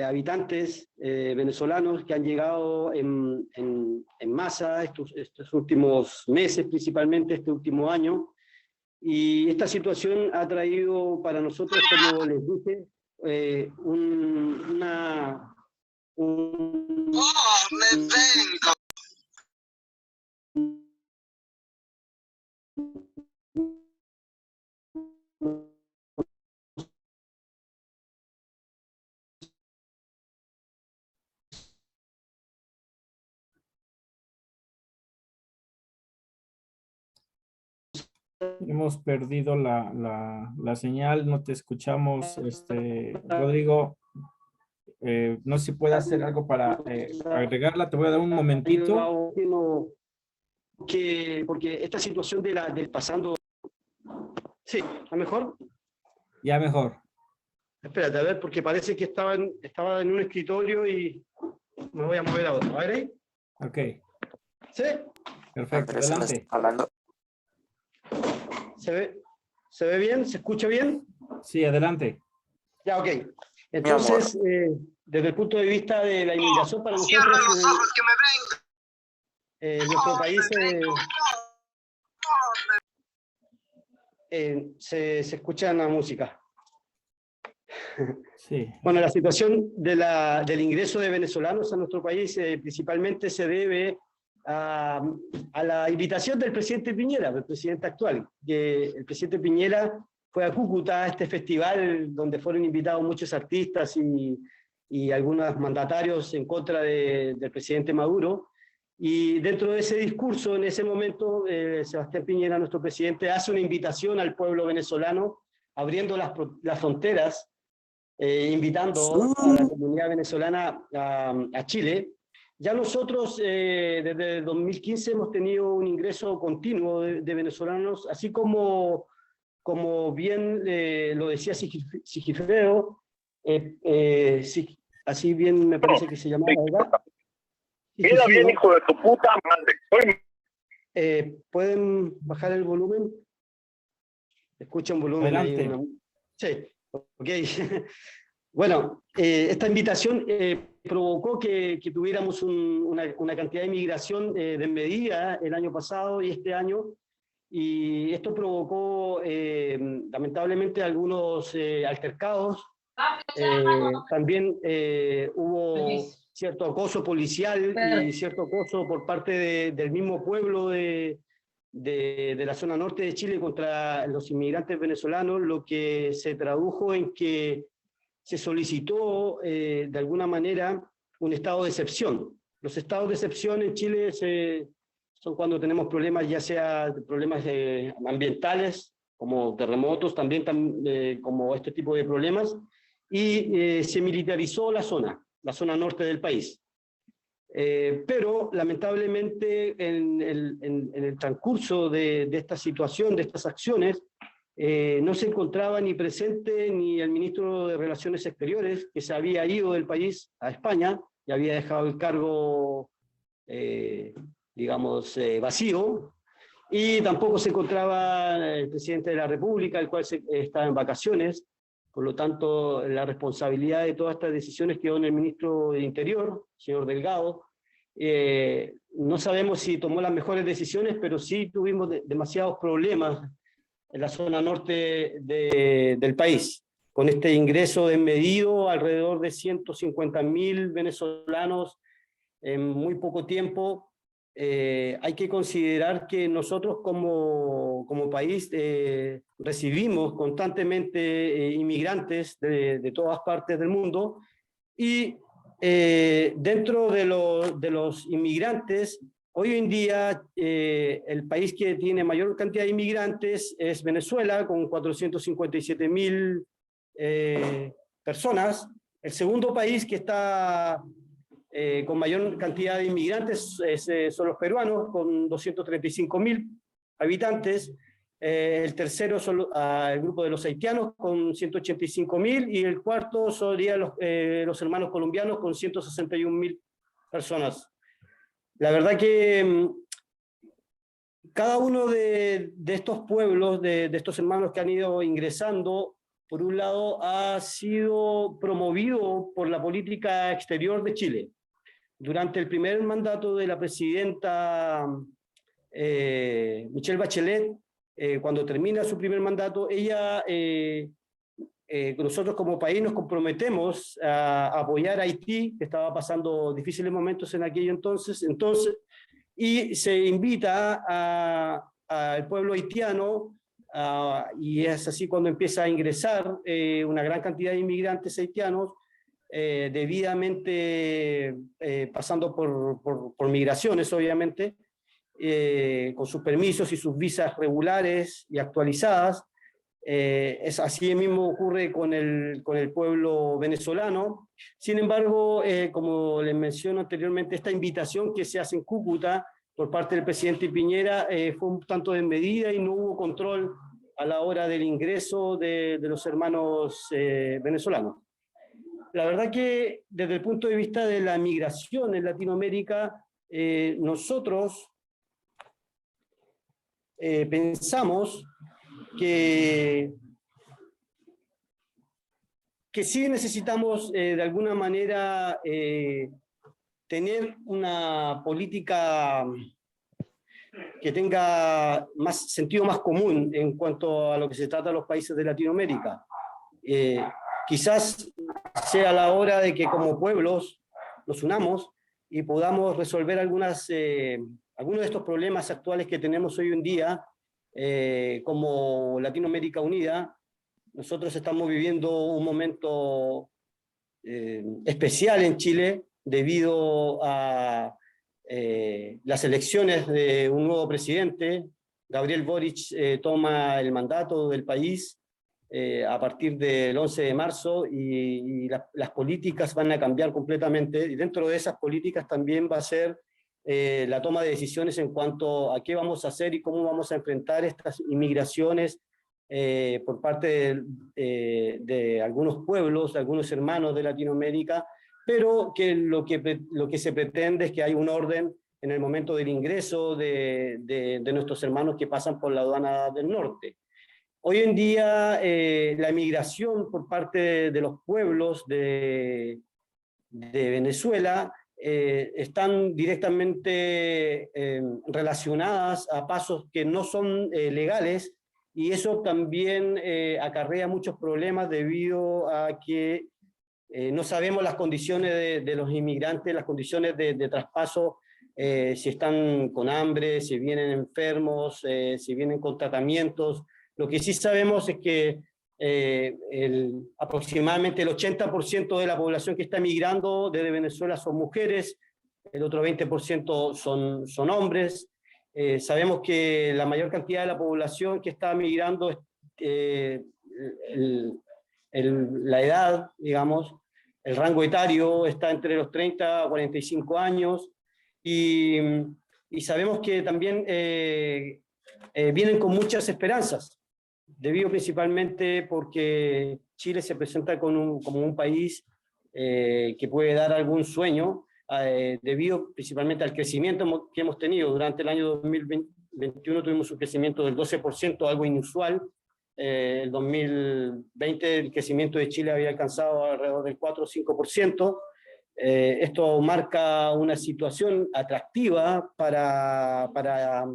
habitantes venezolanos que han llegado en masa estos últimos meses, principalmente este último año. Y esta situación ha traído para nosotros, como les dije, Hemos perdido la señal, no te escuchamos, Rodrigo. No sé si puede hacer algo para agregarla, te voy a dar un momentito. Porque esta situación del pasando... Sí, ¿a mejor? Ya mejor. Espérate, a ver, porque parece que estaba en un escritorio y me voy a mover a otro. ¿A ver ahí? Ok. ¿Sí? Perfecto, Andrés, adelante. hablando. ¿Se ve bien? ¿Se escucha bien? Sí, adelante. Ya, ok. Entonces, desde el punto de vista de la inmigración para nosotros... ¡Cierra los ojos que me ven! Nuestro país... se escucha la música. Sí. Bueno, la situación del ingreso de venezolanos a nuestro país principalmente se debe a la invitación del presidente Piñera, del presidente actual. Que el presidente Piñera fue a Cúcuta, a este festival donde fueron invitados muchos artistas y algunos mandatarios en contra del presidente Maduro. Y dentro de ese discurso, en ese momento, Sebastián Piñera, nuestro presidente, hace una invitación al pueblo venezolano, abriendo las fronteras, invitando a la comunidad venezolana a Chile. Ya nosotros, desde el 2015, hemos tenido un ingreso continuo de venezolanos, así como bien lo decía Sigifredo, así bien me parece que se llamaba, ¿verdad? Queda bien, hijo de tu puta madre. ¿Pueden bajar el volumen? Escucha un volumen. Adelante. Ahí. Sí, ok. Bueno, esta invitación provocó que tuviéramos una cantidad de inmigración desmedida el año pasado y este año, y esto provocó lamentablemente algunos altercados. También hubo cierto acoso policial y cierto acoso por parte del mismo pueblo de la zona norte de Chile contra los inmigrantes venezolanos, lo que se tradujo en que se solicitó de alguna manera un estado de excepción. Los estados de excepción en Chile son cuando tenemos problemas, ya sea problemas ambientales como terremotos, también como este tipo de problemas, y se militarizó la zona norte del país. Pero lamentablemente en el transcurso de esta situación, de estas acciones, no se encontraba ni presente ni el ministro de Relaciones Exteriores, que se había ido del país a España y había dejado el cargo, digamos, vacío, y tampoco se encontraba el presidente de la República, el cual estaba en vacaciones. Por lo tanto, la responsabilidad de todas estas decisiones quedó en el ministro de Interior, señor Delgado. No sabemos si tomó las mejores decisiones, pero sí tuvimos demasiados problemas en la zona norte del país, con este ingreso desmedido, alrededor de 150.000 venezolanos en muy poco tiempo. Hay que considerar que nosotros como país recibimos constantemente inmigrantes de todas partes del mundo, y dentro de los inmigrantes, hoy en día el país que tiene mayor cantidad de inmigrantes es Venezuela, con 457.000 personas. El segundo país que está con mayor cantidad de inmigrantes son los peruanos, con 235.000 habitantes. El tercero son el grupo de los haitianos, con 185.000, y el cuarto serían los hermanos colombianos, con 161.000 personas. La verdad que cada uno de estos pueblos, de estos hermanos que han ido ingresando, por un lado, ha sido promovido por la política exterior de Chile. Durante el primer mandato de la presidenta Michelle Bachelet, cuando termina su primer mandato, nosotros como país nos comprometemos a apoyar a Haití, que estaba pasando difíciles momentos en aquello entonces, y se invita al pueblo haitiano, y es así cuando empieza a ingresar una gran cantidad de inmigrantes haitianos, debidamente pasando por migraciones, obviamente, con sus permisos y sus visas regulares y actualizadas. Es así mismo ocurre con el pueblo venezolano. Sin embargo, como les menciono anteriormente, esta invitación que se hace en Cúcuta por parte del presidente Piñera fue un tanto desmedida y no hubo control a la hora del ingreso de los hermanos venezolanos. La verdad que desde el punto de vista de la migración en Latinoamérica, nosotros pensamos que sí necesitamos de alguna manera tener una política que tenga más sentido, más común en cuanto a lo que se trata de los países de Latinoamérica. Quizás sea la hora de que como pueblos nos unamos y podamos resolver algunos de estos problemas actuales que tenemos hoy en día, como Latinoamérica Unida. Nosotros estamos viviendo un momento especial en Chile debido a las elecciones de un nuevo presidente. Gabriel Boric toma el mandato del país a partir del 11 de marzo y las políticas van a cambiar completamente, y dentro de esas políticas también va a ser la toma de decisiones en cuanto a qué vamos a hacer y cómo vamos a enfrentar estas inmigraciones por parte de algunos pueblos, de algunos hermanos de Latinoamérica, pero que lo que se pretende es que hay un orden en el momento del ingreso de nuestros hermanos que pasan por la aduana del norte. Hoy en día la migración por parte de los pueblos de Venezuela están directamente relacionadas a pasos que no son legales, y eso también acarrea muchos problemas debido a que no sabemos las condiciones de los inmigrantes, las condiciones de traspaso, si están con hambre, si vienen enfermos, si vienen con tratamientos. Lo que sí sabemos es que aproximadamente el 80% de la población que está migrando desde Venezuela son mujeres, el otro 20% son hombres. Sabemos que la mayor cantidad de la población que está migrando, la edad, digamos, el rango etario está entre los 30 a 45 años, y sabemos que también vienen con muchas esperanzas, debido principalmente porque Chile se presenta como un país que puede dar algún sueño, debido principalmente al crecimiento que hemos tenido. Durante el año 2021 tuvimos un crecimiento del 12%, algo inusual. El 2020 el crecimiento de Chile había alcanzado alrededor del 4 o 5%. Esto marca una situación atractiva para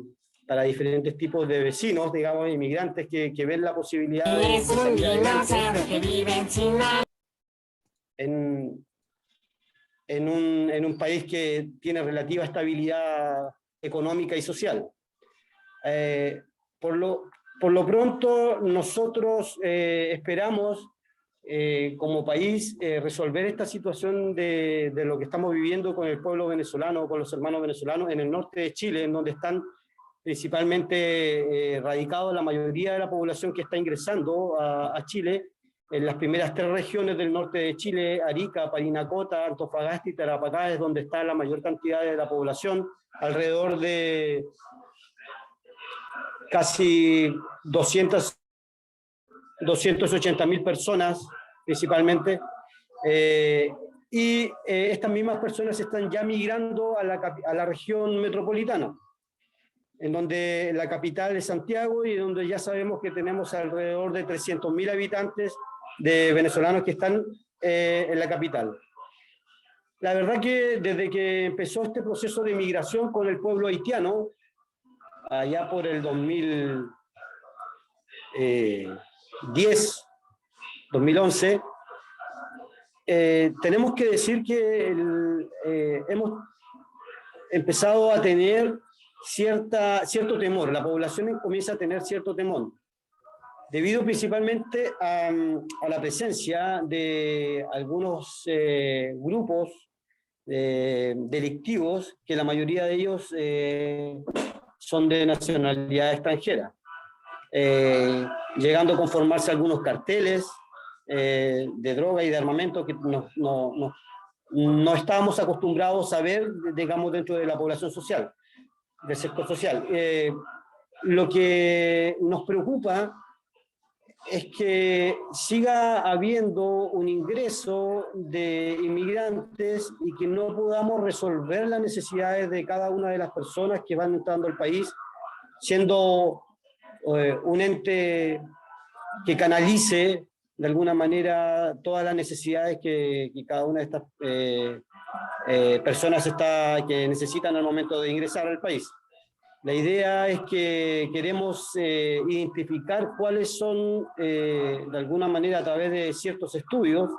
diferentes tipos de vecinos, digamos, inmigrantes que ven la posibilidad de salir en un país que tiene relativa estabilidad económica y social. Por lo pronto, nosotros esperamos, como país, resolver esta situación de lo que estamos viviendo con el pueblo venezolano, con los hermanos venezolanos en el norte de Chile, en donde están principalmente radicados la mayoría de la población que está ingresando a Chile. En las primeras 3 regiones del norte de Chile, Arica, Parinacota, Antofagasta y Tarapacá, es donde está la mayor cantidad de la población, alrededor de casi 280.000 personas, principalmente. Estas mismas personas están ya migrando a la región metropolitana, en donde la capital es Santiago, y donde ya sabemos que tenemos alrededor de 300.000 habitantes de venezolanos que están en la capital. La verdad que desde que empezó este proceso de migración con el pueblo haitiano, allá por el 2010, 2011, tenemos que decir que hemos empezado a tener cierto temor. La población comienza a tener cierto temor, debido principalmente a la presencia de algunos grupos delictivos, que la mayoría de ellos son de nacionalidad extranjera, llegando a conformarse algunos carteles de droga y de armamento que no estábamos acostumbrados a ver, digamos, dentro de la población social, del sector social. Lo que nos preocupa es que siga habiendo un ingreso de inmigrantes y que no podamos resolver las necesidades de cada una de las personas que van entrando al país, siendo un ente que canalice de alguna manera todas las necesidades que cada una de estas personas que necesitan al momento de ingresar al país. La idea es que queremos identificar cuáles son, de alguna manera, a través de ciertos estudios,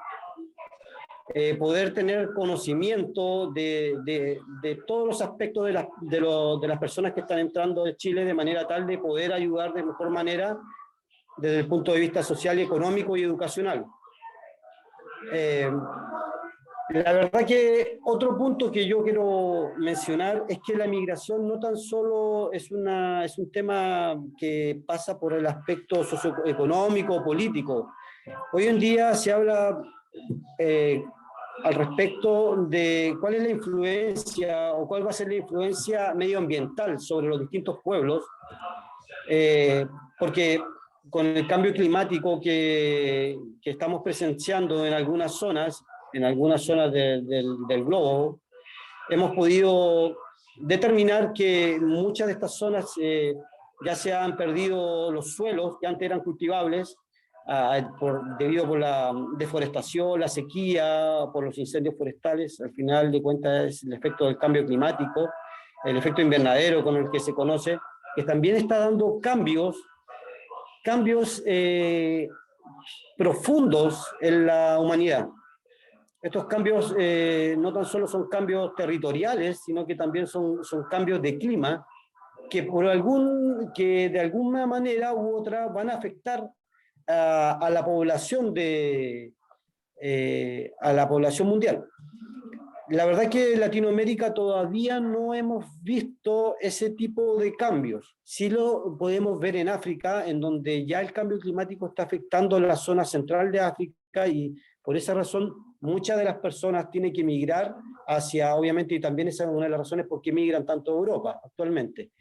poder tener conocimiento de todos los aspectos de las personas que están entrando de Chile, de manera tal de poder ayudar de mejor manera desde el punto de vista social, económico y educacional. La verdad que otro punto que yo quiero mencionar es que la migración no tan solo es un tema que pasa por el aspecto socioeconómico o político. Hoy en día se habla al respecto de cuál es la influencia o cuál va a ser la influencia medioambiental sobre los distintos pueblos, porque con el cambio climático que estamos presenciando en algunas zonas del globo, hemos podido determinar que muchas de estas zonas ya se han perdido los suelos que antes eran cultivables, debido por la deforestación, la sequía, por los incendios forestales. Al final de cuentas es el efecto del cambio climático, el efecto invernadero con el que se conoce, que también está dando cambios profundos en la humanidad. Estos cambios no tan solo son cambios territoriales, sino que también son cambios de clima que de alguna manera u otra van a afectar a la población mundial. la verdad que en Latinoamérica todavía no hemos visto ese tipo de cambios. Sí lo podemos ver en África, en donde ya el cambio climático está afectando la zona central de África y por esa razón muchas de las personas tienen que migrar hacia, obviamente, y también esa es una de las razones por qué migran tanto a Europa actualmente.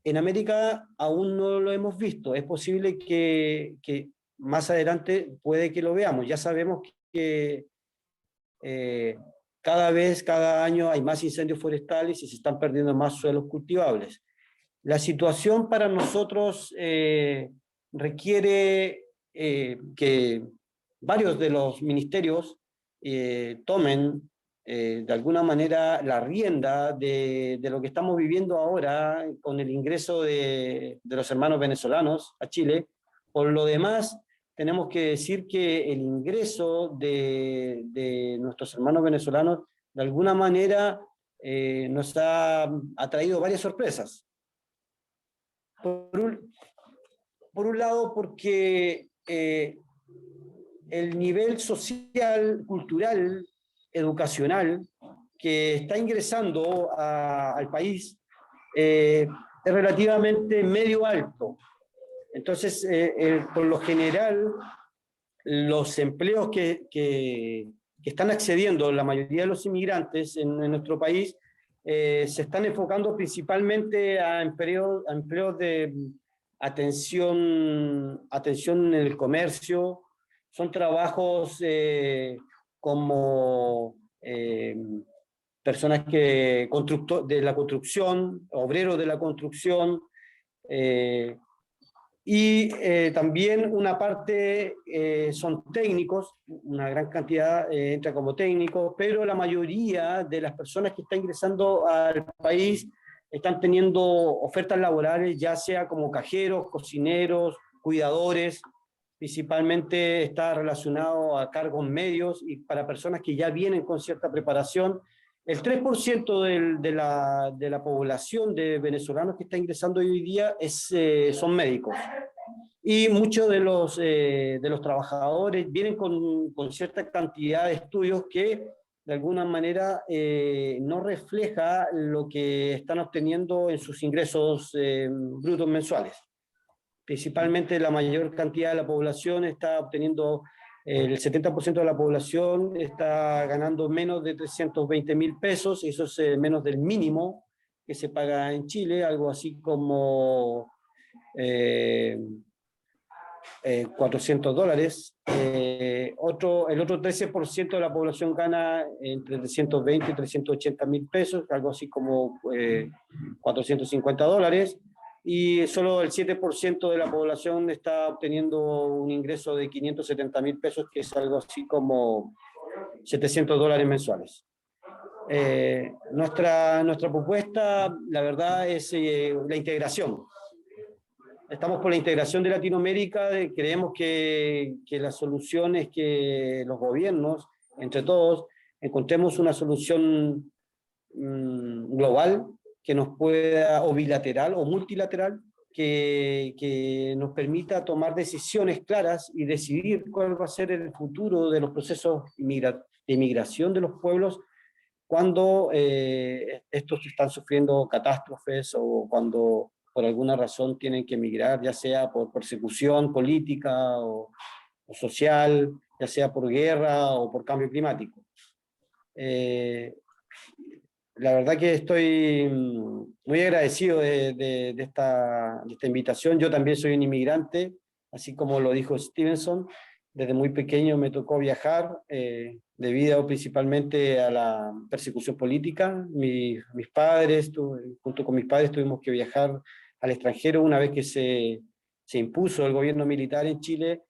En América aún no lo hemos visto. Es posible que más adelante puede que lo veamos. Ya sabemos que cada año hay más incendios forestales y se están perdiendo más suelos cultivables. La situación para nosotros requiere que varios de los ministerios tomen de alguna manera la rienda de lo que estamos viviendo ahora con el ingreso de los hermanos venezolanos a Chile. Por lo demás, tenemos que decir que el ingreso de nuestros hermanos venezolanos de alguna manera nos ha traído varias sorpresas. Por un lado, porque el nivel social, cultural, educacional que está ingresando al país es relativamente medio alto. Entonces, por lo general, los empleos que están accediendo la mayoría de los inmigrantes en nuestro país se están enfocando principalmente a empleos de atención en el comercio. Son trabajos como personas de la construcción, obreros de la construcción, y también una parte son técnicos, una gran cantidad entra como técnicos, pero la mayoría de las personas que están ingresando al país están teniendo ofertas laborales, ya sea como cajeros, cocineros, cuidadores, principalmente está relacionado a cargos medios y para personas que ya vienen con cierta preparación. El 3% de la población de venezolanos que está ingresando hoy día son médicos. Y muchos de los trabajadores vienen con cierta cantidad de estudios que de alguna manera no refleja lo que están obteniendo en sus ingresos brutos mensuales. Principalmente la mayor cantidad de la población está obteniendo, el 70% de la población está ganando menos de 320.000 pesos, eso es menos del mínimo que se paga en Chile, algo así como $400. El otro 13% de la población gana entre 320 y 380.000 pesos, algo así como $450. Y solo el 7% de la población está obteniendo un ingreso de 570.000 pesos, que es algo así como $700 mensuales. Nuestra propuesta, la verdad, es la integración. Estamos por la integración de Latinoamérica, creemos que la solución es que los gobiernos, entre todos, encontremos una solución global, que nos pueda, o bilateral o multilateral, que nos permita tomar decisiones claras y decidir cuál va a ser el futuro de los procesos de inmigración de los pueblos cuando estos están sufriendo catástrofes o cuando por alguna razón tienen que emigrar, ya sea por persecución política o social, ya sea por guerra o por cambio climático. La verdad que estoy muy agradecido de esta invitación. Yo también soy un inmigrante, así como lo dijo Stevenson. Desde muy pequeño me tocó viajar, debido principalmente a la persecución política. Mis padres, junto con mis padres, tuvimos que viajar al extranjero una vez que se impuso el gobierno militar en Chile,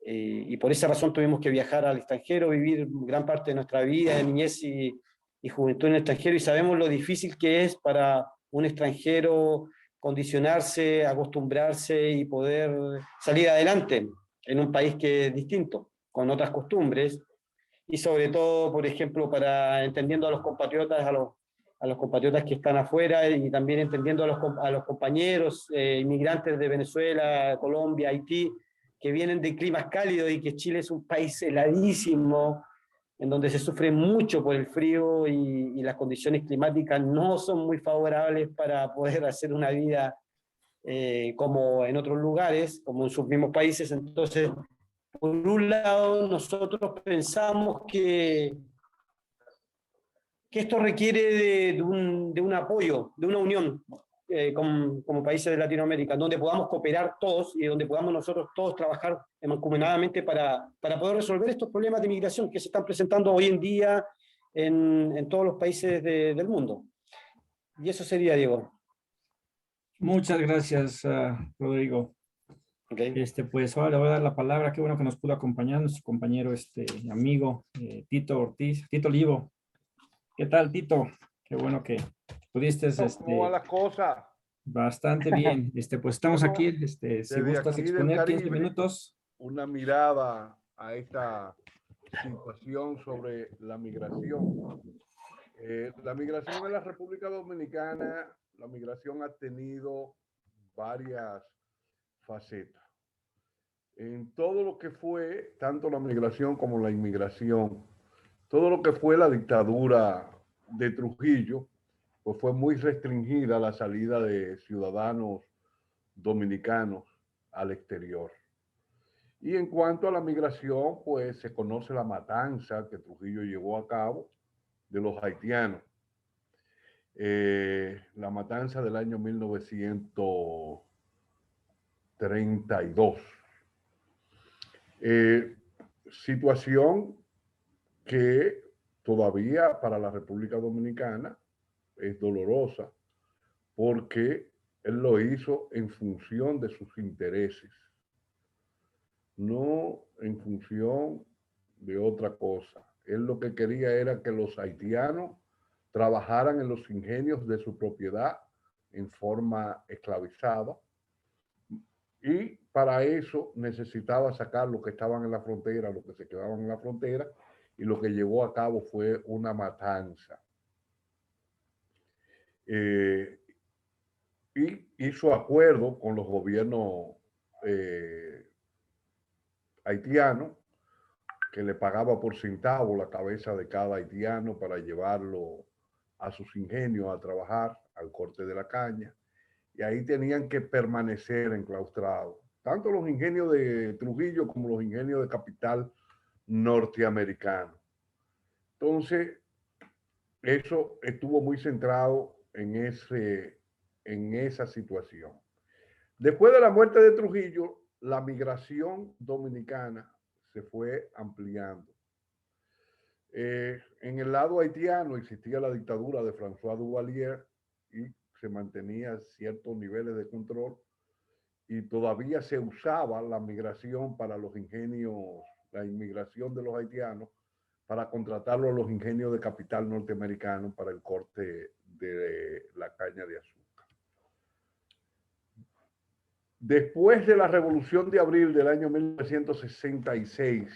y por esa razón tuvimos que viajar al extranjero, vivir gran parte de nuestra vida, de niñez y juventud en el extranjero, y sabemos lo difícil que es para un extranjero condicionarse, acostumbrarse y poder salir adelante en un país que es distinto, con otras costumbres, y sobre todo, por ejemplo, entendiendo a los compatriotas, a los compatriotas que están afuera, y también entendiendo a los compañeros inmigrantes de Venezuela, Colombia, Haití, que vienen de climas cálidos y que Chile es un país heladísimo, en donde se sufre mucho por el frío y las condiciones climáticas no son muy favorables para poder hacer una vida como en otros lugares, como en sus mismos países. Entonces, por un lado, nosotros pensamos que esto requiere de un apoyo, de una unión como países de Latinoamérica, donde podamos cooperar todos y donde podamos nosotros todos trabajar mancomunadamente para poder resolver estos problemas de migración que se están presentando hoy en día en todos los países del mundo. Y eso sería, Diego. Muchas gracias, Rodrigo. Okay. Pues ahora le voy a dar la palabra. Qué bueno que nos pudo acompañar nuestro compañero, amigo, Tito Ortiz, Tito Olivo. ¿Qué tal, Tito? Qué bueno que pudiste, ¿Cómo van las cosas? bastante bien. Pues estamos Bueno, aquí, si desde gustas aquí del exponer 15 Caribe, minutos. una mirada a esta situación sobre la migración. La migración en la República Dominicana, la migración ha tenido varias facetas. En todo lo que fue, tanto la migración como la inmigración, todo lo que fue la dictadura de Trujillo, pues fue muy restringida la salida de ciudadanos dominicanos al exterior. Y en cuanto a la migración, pues se conoce la matanza que Trujillo llevó a cabo de los haitianos. La matanza del año 1932. Situación que todavía para la República Dominicana es dolorosa porque él lo hizo en función de sus intereses, no en función de otra cosa. Él lo que quería era que los haitianos trabajaran en los ingenios de su propiedad en forma esclavizada, y para eso necesitaba sacar los que estaban en la frontera, los que se quedaban en la frontera, y lo que llevó a cabo fue una matanza. Y hizo acuerdo con los gobiernos haitianos, que le pagaba por centavo la cabeza de cada haitiano para llevarlo a sus ingenios a trabajar al corte de la caña, y ahí tenían que permanecer enclaustrados, tanto los ingenios de Trujillo como los ingenios de capital norteamericano. Entonces, eso estuvo muy centrado en esa situación. Después de la muerte de Trujillo, la migración dominicana se fue ampliando. En el lado haitiano existía la dictadura de François Duvalier y se mantenía ciertos niveles de control, y todavía se usaba la migración para los ingenios, la inmigración de los haitianos, para contratarlo a los ingenios de capital norteamericano para el corte de la caña de azúcar. Después de la Revolución de Abril del año 1966,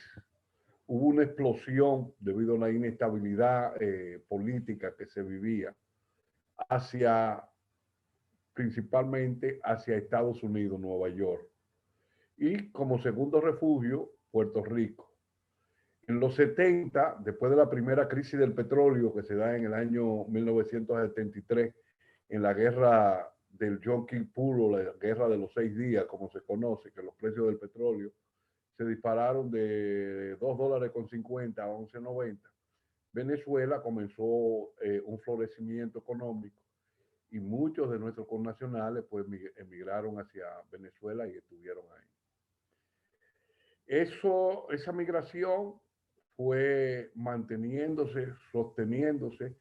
hubo una explosión debido a la inestabilidad política que se vivía principalmente hacia Estados Unidos, Nueva York, y como segundo refugio, Puerto Rico. En los 70, después de la primera crisis del petróleo que se da en el año 1973, en la guerra del Yom Kippur, o la guerra de los 6 días, como se conoce, que los precios del petróleo se dispararon de $2.50 a 11.90. Venezuela comenzó un florecimiento económico, y muchos de nuestros connacionales pues emigraron hacia Venezuela y estuvieron ahí. Esa migración fue manteniéndose, sosteniéndose,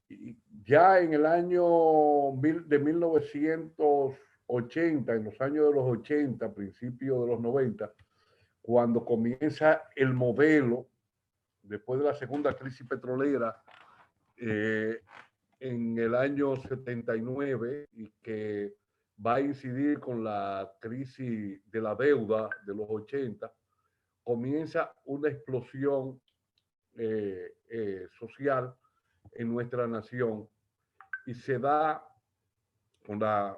y ya en el año de 1980, en los años de los 80, principios de los 90, cuando comienza el modelo, después de la segunda crisis petrolera, en el año 79, y que va a incidir con la crisis de la deuda de los 80, comienza una explosión social en nuestra nación, y se da con la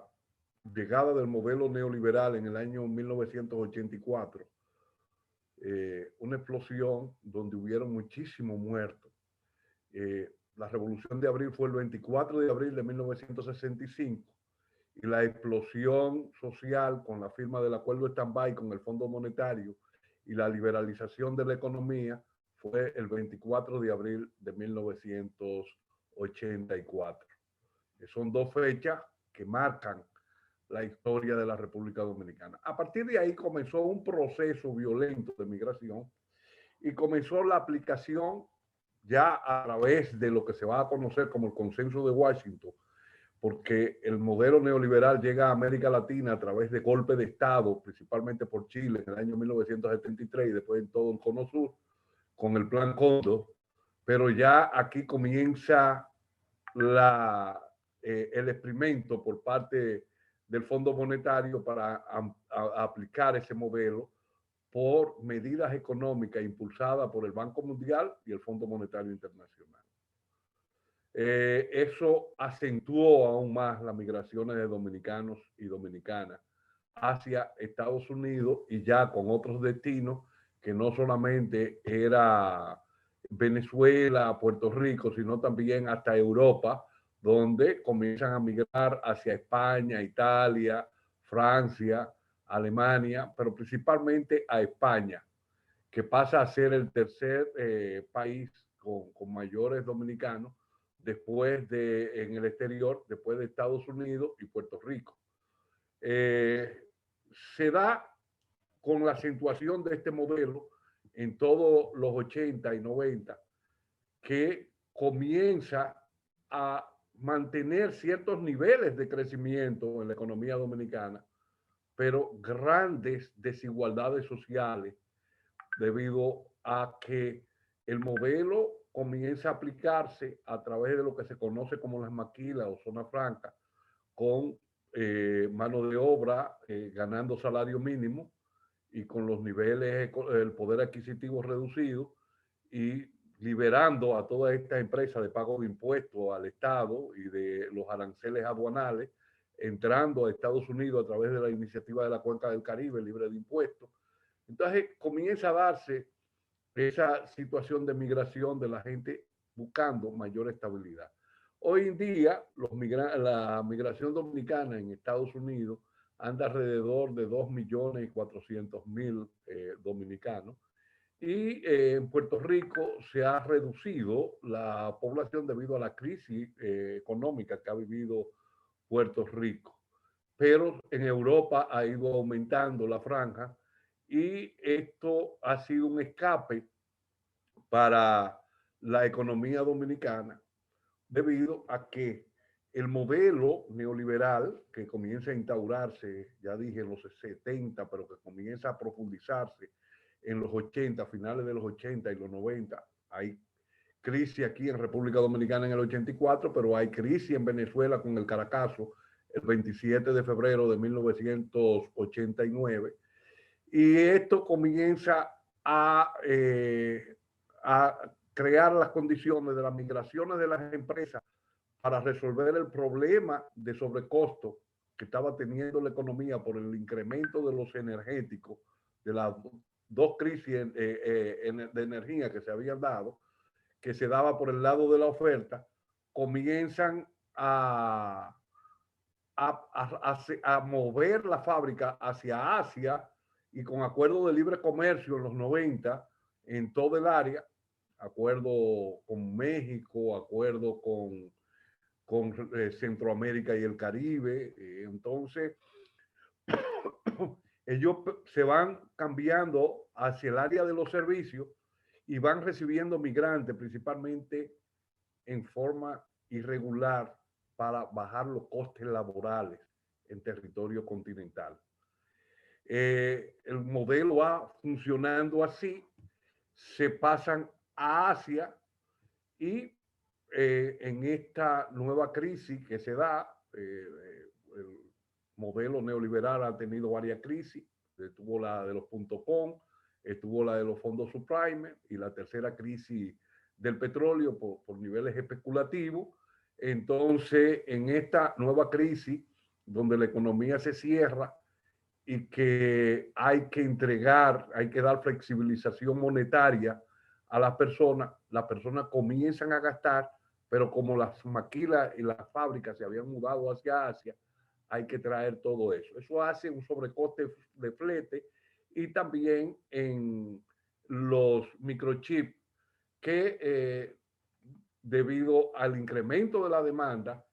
llegada del modelo neoliberal en el año 1984. una explosión donde hubieron muchísimos muertos. La Revolución de Abril fue el 24 de abril de 1965 y la explosión social con la firma del acuerdo stand-by con el Fondo Monetario y la liberalización de la economía fue el 24 de abril de 1984. Son dos fechas que marcan la historia de la República Dominicana. A partir de ahí comenzó un proceso violento de migración y comenzó la aplicación ya a través de lo que se va a conocer como el Consenso de Washington, porque el modelo neoliberal llega a América Latina a través de golpes de Estado, principalmente por Chile en el año 1973 y después en todo el Cono Sur, con el Plan Cóndor, pero ya aquí comienza el experimento por parte del Fondo Monetario para aplicar ese modelo por medidas económicas impulsadas por el Banco Mundial y el Fondo Monetario Internacional. Eso acentuó aún más las migraciones de dominicanos y dominicanas hacia Estados Unidos y ya con otros destinos que no solamente era Venezuela, Puerto Rico, sino también hasta Europa, donde comienzan a migrar hacia España, Italia, Francia, Alemania, pero principalmente a España, que pasa a ser el tercer país con mayores dominicanos después en el exterior, después de Estados Unidos y Puerto Rico. Se da con la acentuación de este modelo en todos los 80 y 90, que comienza a mantener ciertos niveles de crecimiento en la economía dominicana, pero grandes desigualdades sociales debido a que el modelo comienza a aplicarse a través de lo que se conoce como las maquilas o zona franca, con mano de obra ganando salario mínimo y con los niveles, el poder adquisitivo reducido y liberando a todas estas empresas de pago de impuestos al Estado y de los aranceles aduanales, entrando a Estados Unidos a través de la iniciativa de la Cuenca del Caribe libre de impuestos. Entonces comienza a darse esa situación de migración de la gente buscando mayor estabilidad. Hoy en día, la migración dominicana en Estados Unidos anda alrededor de 2.400.000 dominicanos. Y en Puerto Rico se ha reducido la población debido a la crisis económica que ha vivido Puerto Rico. Pero en Europa ha ido aumentando la franja y esto ha sido un escape para la economía dominicana debido a que el modelo neoliberal que comienza a instaurarse, ya dije en los 70, pero que comienza a profundizarse en los 80, finales de los 80 y los 90, hay crisis aquí en República Dominicana en el 84, pero hay crisis en Venezuela con el Caracazo el 27 de febrero de 1989. Y esto comienza a crear las condiciones de las migraciones de las empresas para resolver el problema de sobrecosto que estaba teniendo la economía por el incremento de los energéticos, de las dos crisis de energía que se habían dado, que se daba por el lado de la oferta, comienzan a mover la fábrica hacia Asia y con acuerdos de libre comercio en los 90 en todo el área, acuerdo con México, acuerdo con Centroamérica y el Caribe. Entonces, ellos se van cambiando hacia el área de los servicios y van recibiendo migrantes, principalmente en forma irregular, para bajar los costes laborales en territorio continental. El modelo va funcionando así, se pasan a Asia y en esta nueva crisis que se da, el modelo neoliberal ha tenido varias crisis. Estuvo la de los .com, estuvo la de los fondos subprime y la tercera crisis del petróleo por niveles especulativos. Entonces, en esta nueva crisis, donde la economía se cierra y que hay que entregar, hay que dar flexibilización monetaria a las personas comienzan a gastar, pero como las maquilas y las fábricas se habían mudado hacia Asia, hay que traer todo eso. Eso hace un sobrecoste de flete y también en los microchips que debido al incremento de la demanda,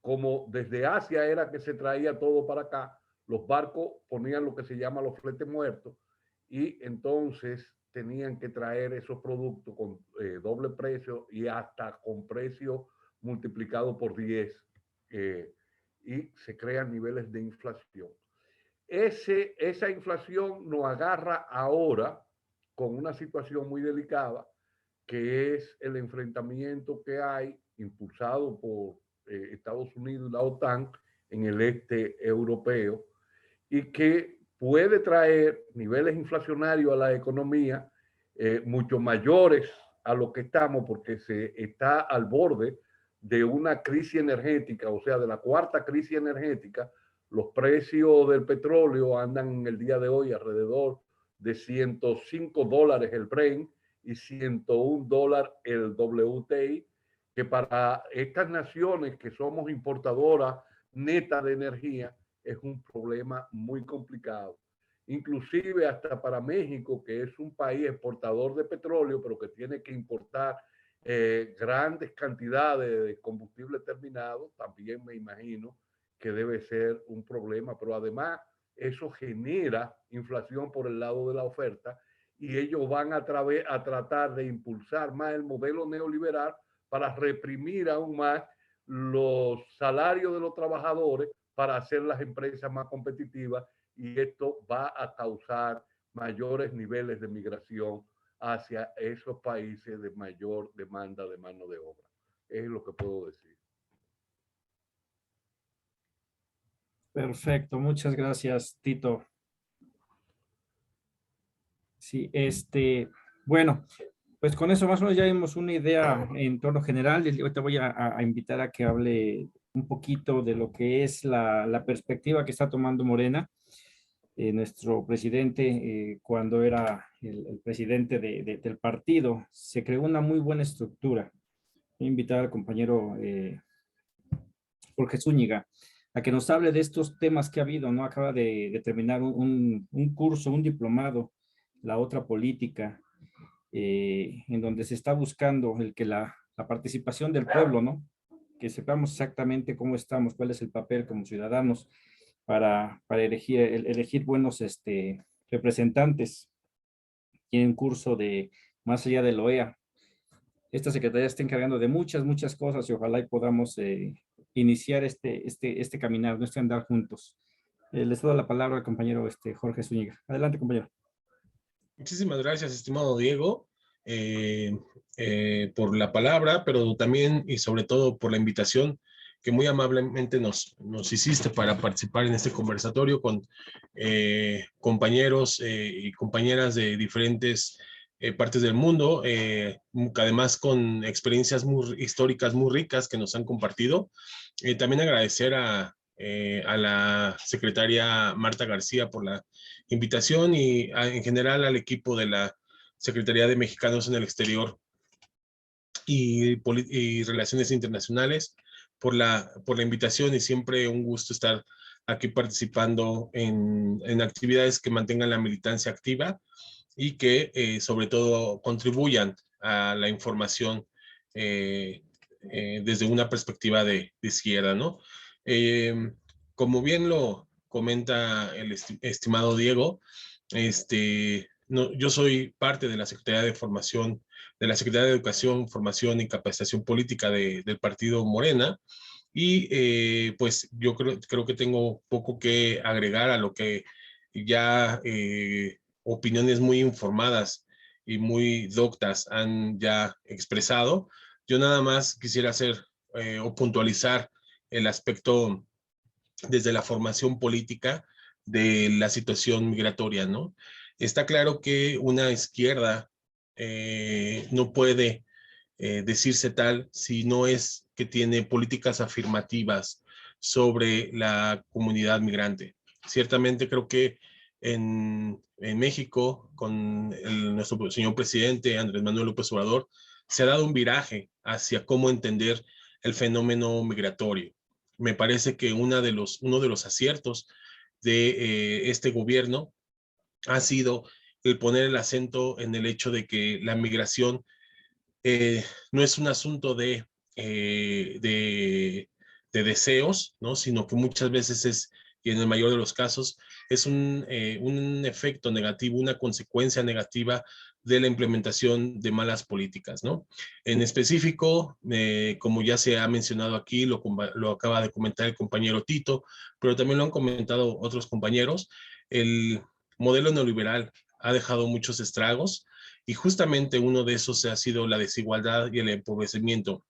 como desde Asia era que se traía todo para acá, los barcos ponían lo que se llama los fletes muertos y entonces tenían que traer esos productos con doble precio y hasta con precio multiplicado por 10 y se crean niveles de inflación. Esa inflación nos agarra ahora con una situación muy delicada, que es el enfrentamiento que hay impulsado por Estados Unidos y la OTAN en el este europeo y que puede traer niveles inflacionarios a la economía mucho mayores a lo que estamos, porque se está al borde de una crisis energética, o sea, de la cuarta crisis energética. Los precios del petróleo andan en el día de hoy alrededor de $105 el Brent y $101 el WTI, que para estas naciones que somos importadoras netas de energía es un problema muy complicado. Inclusive hasta para México, que es un país exportador de petróleo, pero que tiene que importar grandes cantidades de combustible terminado, también me imagino que debe ser un problema, pero además eso genera inflación por el lado de la oferta y ellos van a tratar de impulsar más el modelo neoliberal para reprimir aún más los salarios de los trabajadores para hacer las empresas más competitivas y esto va a causar mayores niveles de migración hacia esos países de mayor demanda de mano de obra. Es lo que puedo decir. Perfecto, muchas gracias, Tito. Sí, bueno, pues con eso más o menos ya vimos una idea en torno general. Yo te voy a invitar a que hable un poquito de lo que es la perspectiva que está tomando Morena. Nuestro presidente, cuando era el presidente del partido, se creó una muy buena estructura. Voy a invitar al compañero Jorge Zúñiga a que nos hable de estos temas que ha habido, ¿no? Acaba de terminar un curso, un diplomado, La Otra Política, en donde se está buscando el que la participación del pueblo, ¿no? Que sepamos exactamente cómo estamos, cuál es el papel como ciudadanos para elegir buenos representantes. Tiene un curso de más allá de la OEA. Esta secretaría está encargando de muchas cosas y ojalá y podamos iniciar este caminar, nuestro andar juntos. Les doy la palabra al compañero Jorge Zúñiga. Adelante, compañero. Muchísimas gracias, estimado Diego, por la palabra, pero también y sobre todo por la invitación que muy amablemente nos hiciste para participar en este conversatorio con compañeros y compañeras de diferentes partes del mundo, además con experiencias históricas muy ricas que nos han compartido. También agradecer a la secretaria Marta García por la invitación y en general al equipo de la Secretaría de Mexicanos en el Exterior y Relaciones Internacionales por la invitación, y siempre un gusto estar aquí participando en actividades que mantengan la militancia activa y que sobre todo contribuyan a la información desde una perspectiva de izquierda, ¿no? Como bien lo comenta el estimado Diego, yo soy parte de la Secretaría de Formación, de la Secretaría de Educación, Formación y Capacitación Política del Partido Morena, y pues yo creo que tengo poco que agregar a lo que ya opiniones muy informadas y muy doctas han ya expresado. Yo nada más quisiera hacer o puntualizar el aspecto desde la formación política de la situación migratoria, ¿no? Está claro que una izquierda no puede decirse tal si no es que tiene políticas afirmativas sobre la comunidad migrante, ciertamente creo que en México, con nuestro señor presidente Andrés Manuel López Obrador, se ha dado un viraje hacia cómo entender el fenómeno migratorio. Me parece que uno de los aciertos de este gobierno ha sido el poner el acento en el hecho de que la migración no es un asunto de deseos, ¿no? Sino que muchas veces es, y en el mayor de los casos, es un efecto negativo, una consecuencia negativa de la implementación de malas políticas, ¿no? En específico, como ya se ha mencionado aquí, lo acaba de comentar el compañero Tito, pero también lo han comentado otros compañeros, el modelo neoliberal ha dejado muchos estragos y justamente uno de esos ha sido la desigualdad y el empobrecimiento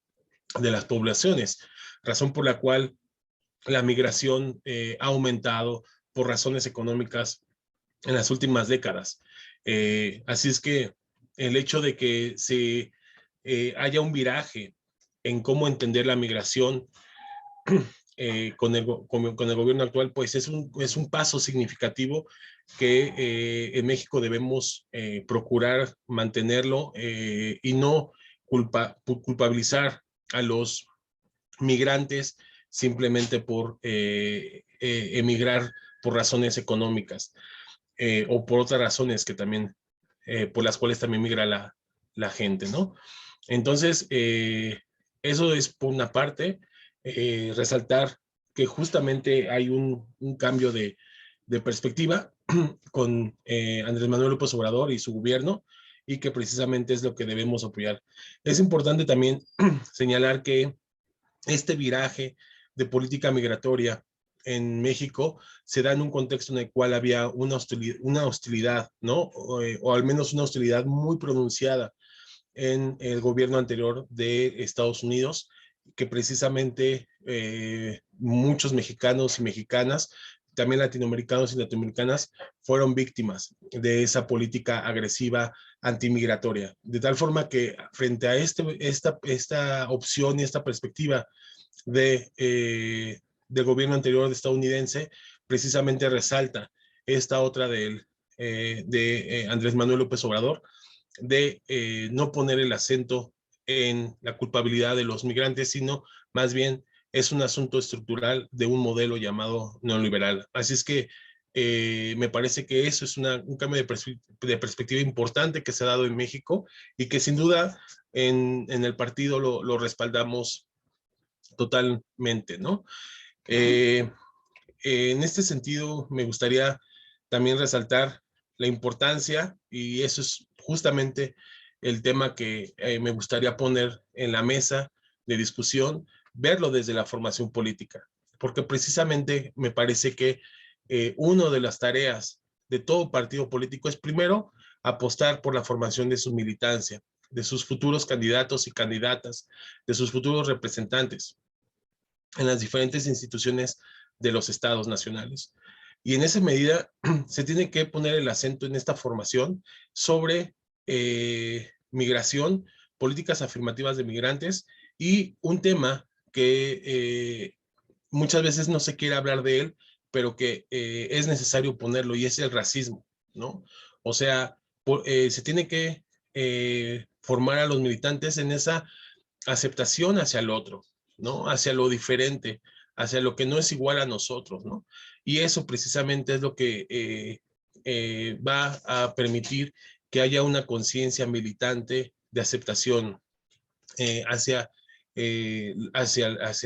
de las poblaciones, razón por la cual la migración ha aumentado por razones económicas en las últimas décadas. Así es que el hecho de que se haya un viraje en cómo entender la migración con el gobierno actual, pues es un paso significativo que en México debemos procurar mantenerlo y no culpabilizar a los migrantes simplemente por emigrar por razones económicas o por otras razones que también, por las cuales también migra la gente, ¿no? Entonces, eso es por una parte, resaltar que justamente hay un cambio de perspectiva con Andrés Manuel López Obrador y su gobierno, y que precisamente es lo que debemos apoyar. Es importante también señalar que este viraje de política migratoria en México se da en un contexto en el cual había una hostilidad, ¿no? O al menos una hostilidad muy pronunciada en el gobierno anterior de Estados Unidos, que precisamente muchos mexicanos y mexicanas, también latinoamericanos y latinoamericanas, fueron víctimas de esa política agresiva antimigratoria. De tal forma que frente a esta opción y esta perspectiva del gobierno anterior estadounidense, precisamente resalta esta otra de Andrés Manuel López Obrador, de no poner el acento en la culpabilidad de los migrantes, sino más bien es un asunto estructural de un modelo llamado neoliberal. Así es que me parece que eso es un cambio de perspectiva importante que se ha dado en México y que sin duda en el partido lo respaldamos totalmente, ¿no? En este sentido, me gustaría también resaltar la importancia, y eso es justamente el tema que me gustaría poner en la mesa de discusión, verlo desde la formación política, porque precisamente me parece que una de las tareas de todo partido político es primero apostar por la formación de su militancia, de sus futuros candidatos y candidatas, de sus futuros representantes en las diferentes instituciones de los estados nacionales. Y en esa medida se tiene que poner el acento en esta formación sobre migración, políticas afirmativas de migrantes y un tema que muchas veces no se quiere hablar de él, pero que es necesario ponerlo, y es el racismo, ¿no? O sea, se tiene que formar a los militantes en esa aceptación hacia el otro, ¿no? Hacia lo diferente, hacia lo que no es igual a nosotros, ¿no? Y eso precisamente es lo que va a permitir que haya una conciencia militante de aceptación hacia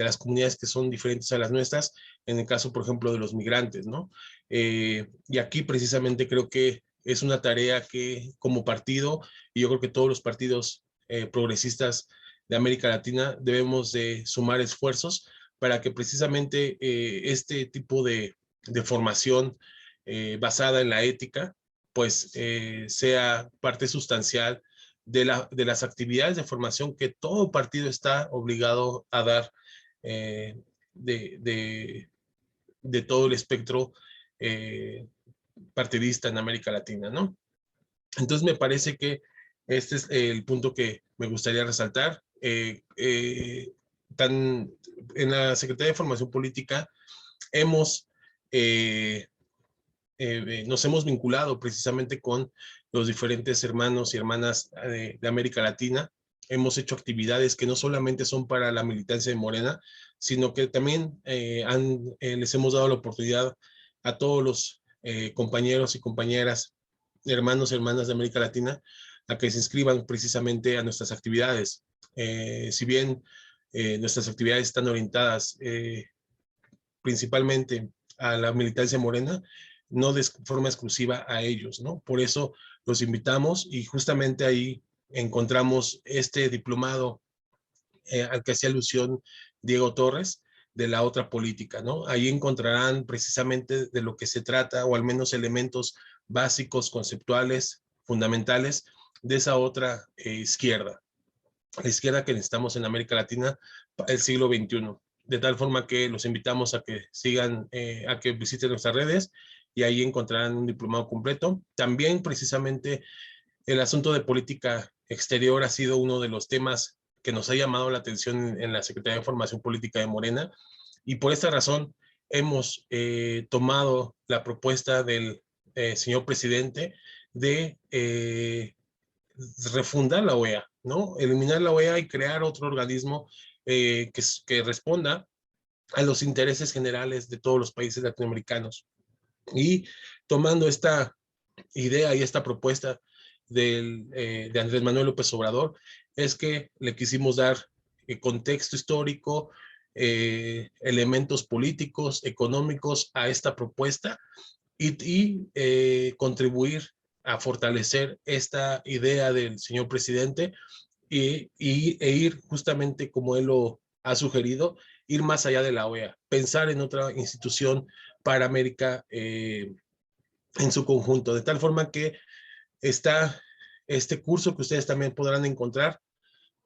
las comunidades que son diferentes a las nuestras, en el caso, por ejemplo, de los migrantes, ¿no? Y aquí precisamente creo que es una tarea que como partido, y yo creo que todos los partidos progresistas de América Latina debemos de sumar esfuerzos para que precisamente este tipo de formación basada en la ética, pues sea parte sustancial de las actividades de formación que todo partido está obligado a dar eh, de, de todo el espectro partidista en América Latina, ¿no? Entonces me parece que este es el punto que me gustaría resaltar. En la Secretaría de Formación Política hemos nos hemos vinculado precisamente con los diferentes hermanos y hermanas de América Latina. Hemos hecho actividades que no solamente son para la militancia de Morena, sino que también les hemos dado la oportunidad a todos los compañeros y compañeras, hermanos y hermanas de América Latina, a que se inscriban precisamente a nuestras actividades. Si bien nuestras actividades están orientadas principalmente a la militancia morena, no de forma exclusiva a ellos, ¿no? Por eso los invitamos y justamente ahí encontramos este diplomado al que hacía alusión Diego Torres, de la otra política, ¿no? Ahí encontrarán precisamente de lo que se trata, o al menos elementos básicos, conceptuales, fundamentales, de esa otra izquierda, la izquierda que necesitamos en América Latina para el siglo XXI. De tal forma que los invitamos a que sigan, a que visiten nuestras redes y ahí encontrarán un diplomado completo. También precisamente el asunto de política exterior ha sido uno de los temas que nos ha llamado la atención en la Secretaría de Formación Política de Morena, y por esta razón hemos tomado la propuesta del señor presidente de refundar la OEA, ¿no? Eliminar la OEA y crear otro organismo que responda a los intereses generales de todos los países latinoamericanos. Y tomando esta idea y esta propuesta de Andrés Manuel López Obrador, es que le quisimos dar contexto histórico, elementos políticos, económicos a esta propuesta y contribuir a fortalecer esta idea del señor presidente e ir justamente como él lo ha sugerido, ir más allá de la OEA, pensar en otra institución para América en su conjunto, de tal forma que está este curso que ustedes también podrán encontrar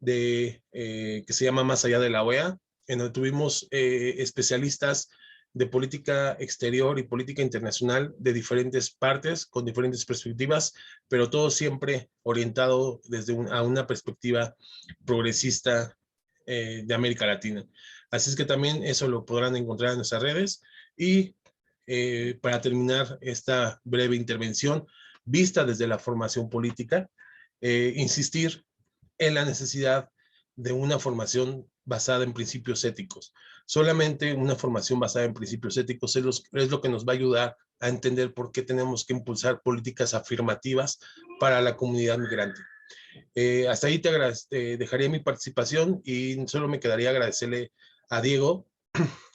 que se llama Más allá de la OEA, en donde tuvimos especialistas de política exterior y política internacional de diferentes partes, con diferentes perspectivas, pero todo siempre orientado desde a una perspectiva progresista de América Latina. Así es que también eso lo podrán encontrar en nuestras redes. Y para terminar esta breve intervención, vista desde la formación política, insistir en la necesidad de una formación basada en principios éticos. Solamente una formación basada en principios éticos es lo que nos va a ayudar a entender por qué tenemos que impulsar políticas afirmativas para la comunidad migrante. Hasta ahí dejaría mi participación y solo me quedaría agradecerle a Diego,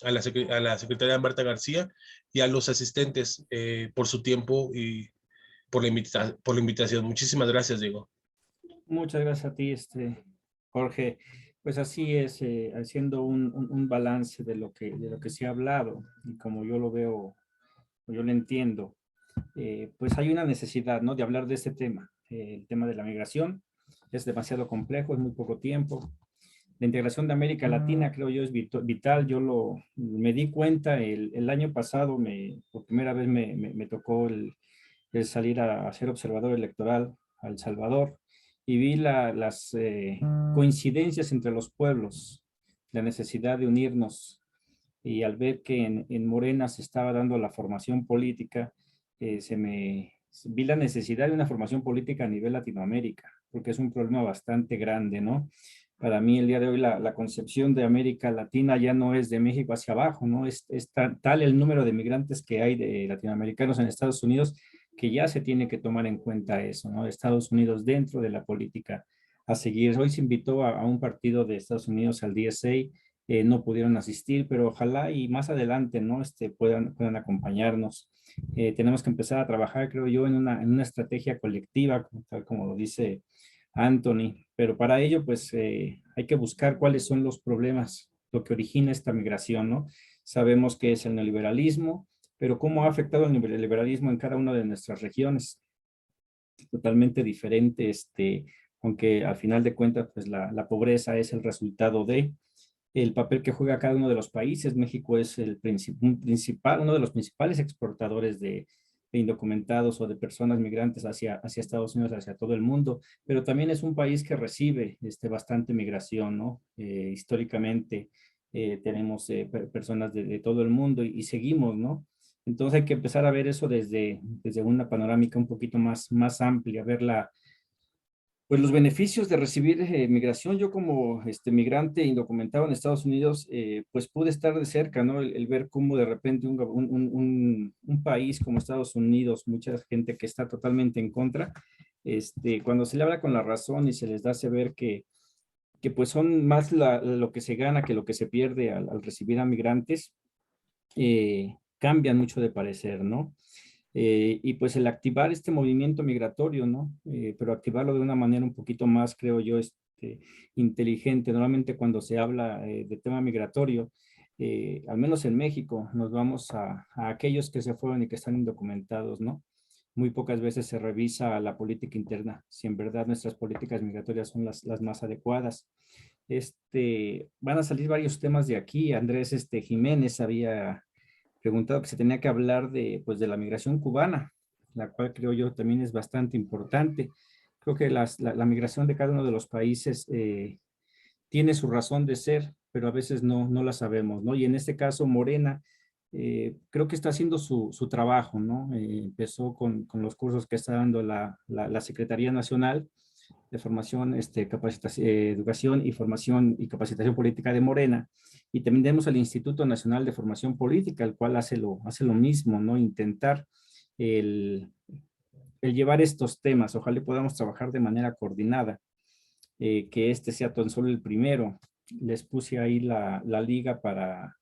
a la secretaria Marta García y a los asistentes por su tiempo y por la invitación. Muchísimas gracias, Diego. Muchas gracias a ti, Jorge. Pues así es, haciendo un balance de lo que se ha hablado y como yo lo veo, yo lo entiendo, pues hay una necesidad, ¿no?, de hablar de este tema. El tema de la migración es demasiado complejo, es muy poco tiempo. La integración de América Latina, creo yo, es vital. Yo me di cuenta el año pasado, por primera vez me tocó el salir a ser observador electoral a El Salvador y vi las coincidencias entre los pueblos, la necesidad de unirnos, y al ver que en Morena se estaba dando la formación política, vi la necesidad de una formación política a nivel Latinoamérica, porque es un problema bastante grande, ¿no? Para mí el día de hoy la concepción de América Latina ya no es de México hacia abajo, ¿no? Es tal el número de migrantes que hay de latinoamericanos en Estados Unidos que ya se tiene que tomar en cuenta eso, ¿no? Estados Unidos dentro de la política a seguir. Hoy se invitó a un partido de Estados Unidos al DSA, no pudieron asistir, pero ojalá y más adelante, ¿no?, puedan acompañarnos. Tenemos que empezar a trabajar, creo yo, en una estrategia colectiva, tal como lo dice Anthony, pero para ello, pues, hay que buscar cuáles son los problemas, lo que origina esta migración, ¿no? Sabemos que es el neoliberalismo, pero cómo ha afectado el neoliberalismo en cada una de nuestras regiones. Totalmente diferente, aunque al final de cuentas, pues, la pobreza es el resultado de el papel que juega cada uno de los países. México es uno de los principales exportadores de indocumentados o de personas migrantes hacia Estados Unidos, hacia todo el mundo, pero también es un país que recibe bastante migración, ¿no? Históricamente tenemos personas de todo el mundo y seguimos, ¿no? Entonces hay que empezar a ver eso desde una panorámica un poquito más amplia, ver pues los beneficios de recibir migración. Yo como migrante indocumentado en Estados Unidos, pues pude estar de cerca, ¿no? El ver cómo de repente un país como Estados Unidos, mucha gente que está totalmente en contra, cuando se le habla con la razón y se les hace ver que pues son más lo que se gana que lo que se pierde al recibir a migrantes, cambian mucho de parecer, ¿no? Y pues el activar este movimiento migratorio, ¿no? Pero activarlo de una manera un poquito más, creo yo, inteligente. Normalmente cuando se habla de tema migratorio, al menos en México, nos vamos a aquellos que se fueron y que están indocumentados, ¿no? Muy pocas veces se revisa la política interna, si en verdad nuestras políticas migratorias son las más adecuadas. Van a salir varios temas de aquí. Andrés Jiménez había preguntado que se tenía que hablar pues, de la migración cubana, la cual creo yo también es bastante importante. Creo que la migración de cada uno de los países tiene su razón de ser, pero a veces no la sabemos, ¿no? Y en este caso, Morena, creo que está haciendo su trabajo, ¿no? Empezó con los cursos que está dando la Secretaría Nacional de Formación, Capacitación, Educación y Formación y Capacitación Política de Morena. Y también tenemos el Instituto Nacional de Formación Política, el cual hace lo mismo, ¿no? Intentar el llevar estos temas. Ojalá podamos trabajar de manera coordinada, que sea tan solo el primero. Les puse ahí la liga para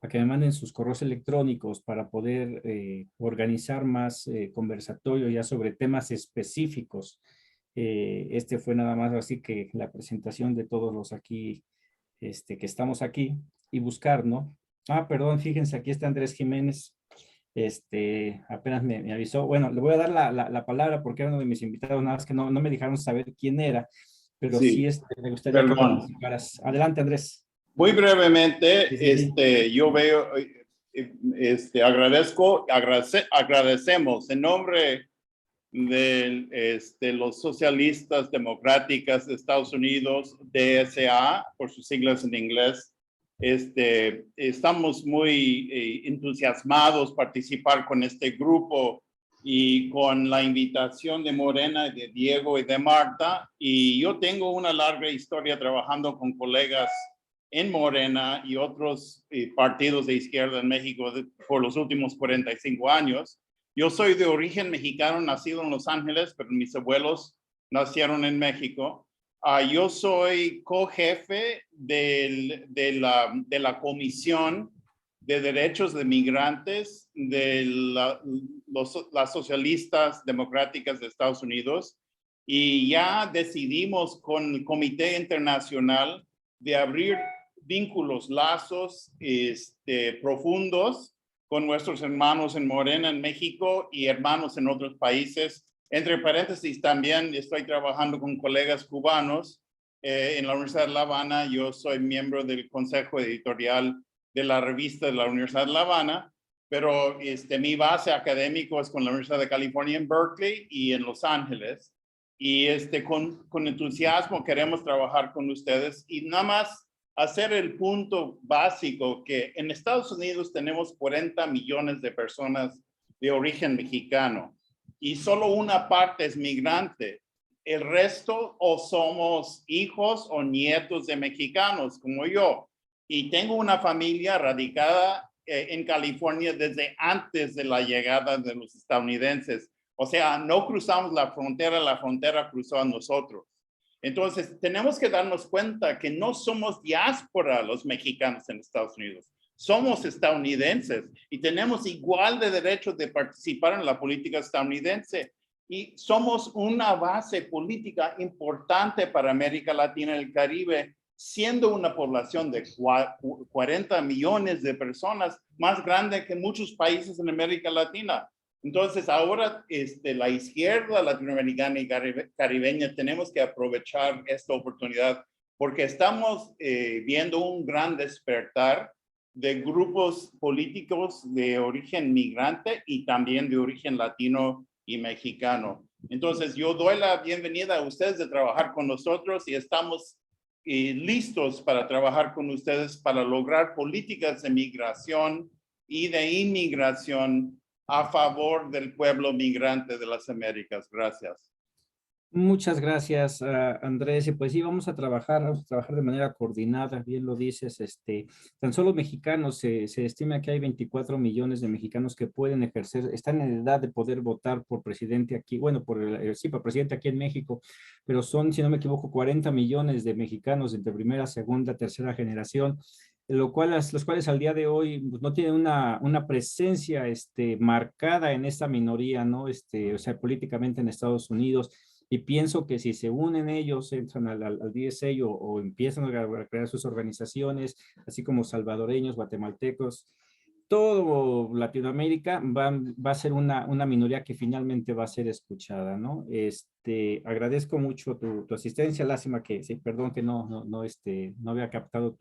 que me manden sus correos electrónicos para poder organizar más conversatorio ya sobre temas específicos. Fue nada más así que la presentación de todos los aquí, que estamos aquí, y buscar, ¿no? Ah, perdón, fíjense, aquí está Andrés Jiménez. Apenas me avisó. Bueno, le voy a dar la palabra porque era uno de mis invitados, nada más que no me dejaron saber quién era, pero sí, me gustaría que participaras. Adelante, Andrés. Muy brevemente, Sí. yo veo, agradecemos en nombre de los socialistas democráticas de Estados Unidos, DSA, por sus siglas en inglés. Estamos muy entusiasmados participar con este grupo y con la invitación de Morena, de Diego y de Marta. Y yo tengo una larga historia trabajando con colegas en Morena y otros partidos de izquierda en México por los últimos 45 años. Yo soy de origen mexicano, nacido en Los Ángeles, pero mis abuelos nacieron en México. Yo soy co-jefe de la Comisión de Derechos de Migrantes de las socialistas democráticas de Estados Unidos, y ya decidimos con el Comité Internacional de abrir vínculos, lazos profundos con nuestros hermanos en Morena, en México, y hermanos en otros países. Entre paréntesis, también estoy trabajando con colegas cubanos en la Universidad de La Habana. Yo soy miembro del consejo editorial de la revista de la Universidad de La Habana, pero mi base académico es con la Universidad de California en Berkeley y en Los Ángeles. Y con entusiasmo queremos trabajar con ustedes, y nada más hacer el punto básico que en Estados Unidos tenemos 40 millones de personas de origen mexicano y solo una parte es migrante. El resto o somos hijos o nietos de mexicanos como yo. Y tengo una familia radicada en California desde antes de la llegada de los estadounidenses. O sea, no cruzamos la frontera cruzó a nosotros. Entonces, tenemos que darnos cuenta que no somos diáspora los mexicanos en Estados Unidos. Somos estadounidenses y tenemos igual de derechos de participar en la política estadounidense. Y somos una base política importante para América Latina y el Caribe, siendo una población de 40 millones de personas, más grande que muchos países en América Latina. Entonces, ahora la izquierda latinoamericana y caribeña tenemos que aprovechar esta oportunidad porque estamos viendo un gran despertar de grupos políticos de origen migrante y también de origen latino y mexicano. Entonces, yo doy la bienvenida a ustedes de trabajar con nosotros y estamos listos para trabajar con ustedes para lograr políticas de migración y de inmigración a favor del pueblo migrante de las Américas. Gracias. Muchas gracias, Andrés. Y pues sí, vamos a trabajar de manera coordinada, bien lo dices. Tan solo mexicanos, se estima que hay 24 millones de mexicanos que pueden ejercer, están en edad de poder votar por presidente aquí, bueno, por presidente aquí en México, pero son, si no me equivoco, 40 millones de mexicanos entre primera, segunda, tercera generación, los cuales al día de hoy pues, no tienen una presencia marcada en esta minoría, ¿no? O sea, políticamente en Estados Unidos. Y pienso que si se unen ellos, entran al DSA o empiezan a crear sus organizaciones, así como salvadoreños, guatemaltecos, todo Latinoamérica va a ser una minoría que finalmente va a ser escuchada, ¿no? Agradezco mucho tu asistencia, lástima que, sí, perdón que no había captado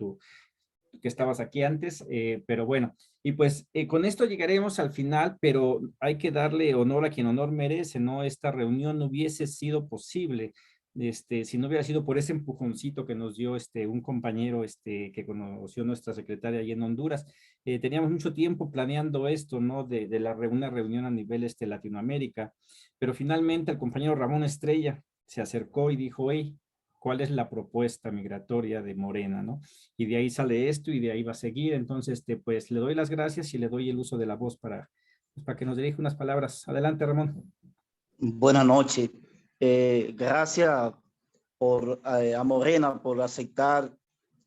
que estabas aquí antes, pero bueno, y pues con esto llegaremos al final, pero hay que darle honor a quien honor merece, ¿no? Esta reunión no hubiese sido posible, si no hubiera sido por ese empujoncito que nos dio un compañero que conoció nuestra secretaria allí en Honduras. Teníamos mucho tiempo planeando esto, ¿no? De una reunión a nivel Latinoamérica, pero finalmente el compañero Ramón Estrella se acercó y dijo, hey, ¿cuál es la propuesta migratoria de Morena, no? Y de ahí sale esto y de ahí va a seguir. Entonces, pues le doy las gracias y le doy el uso de la voz para que nos dirija unas palabras. Adelante, Ramón. Buenas noches. Gracias a Morena por aceptar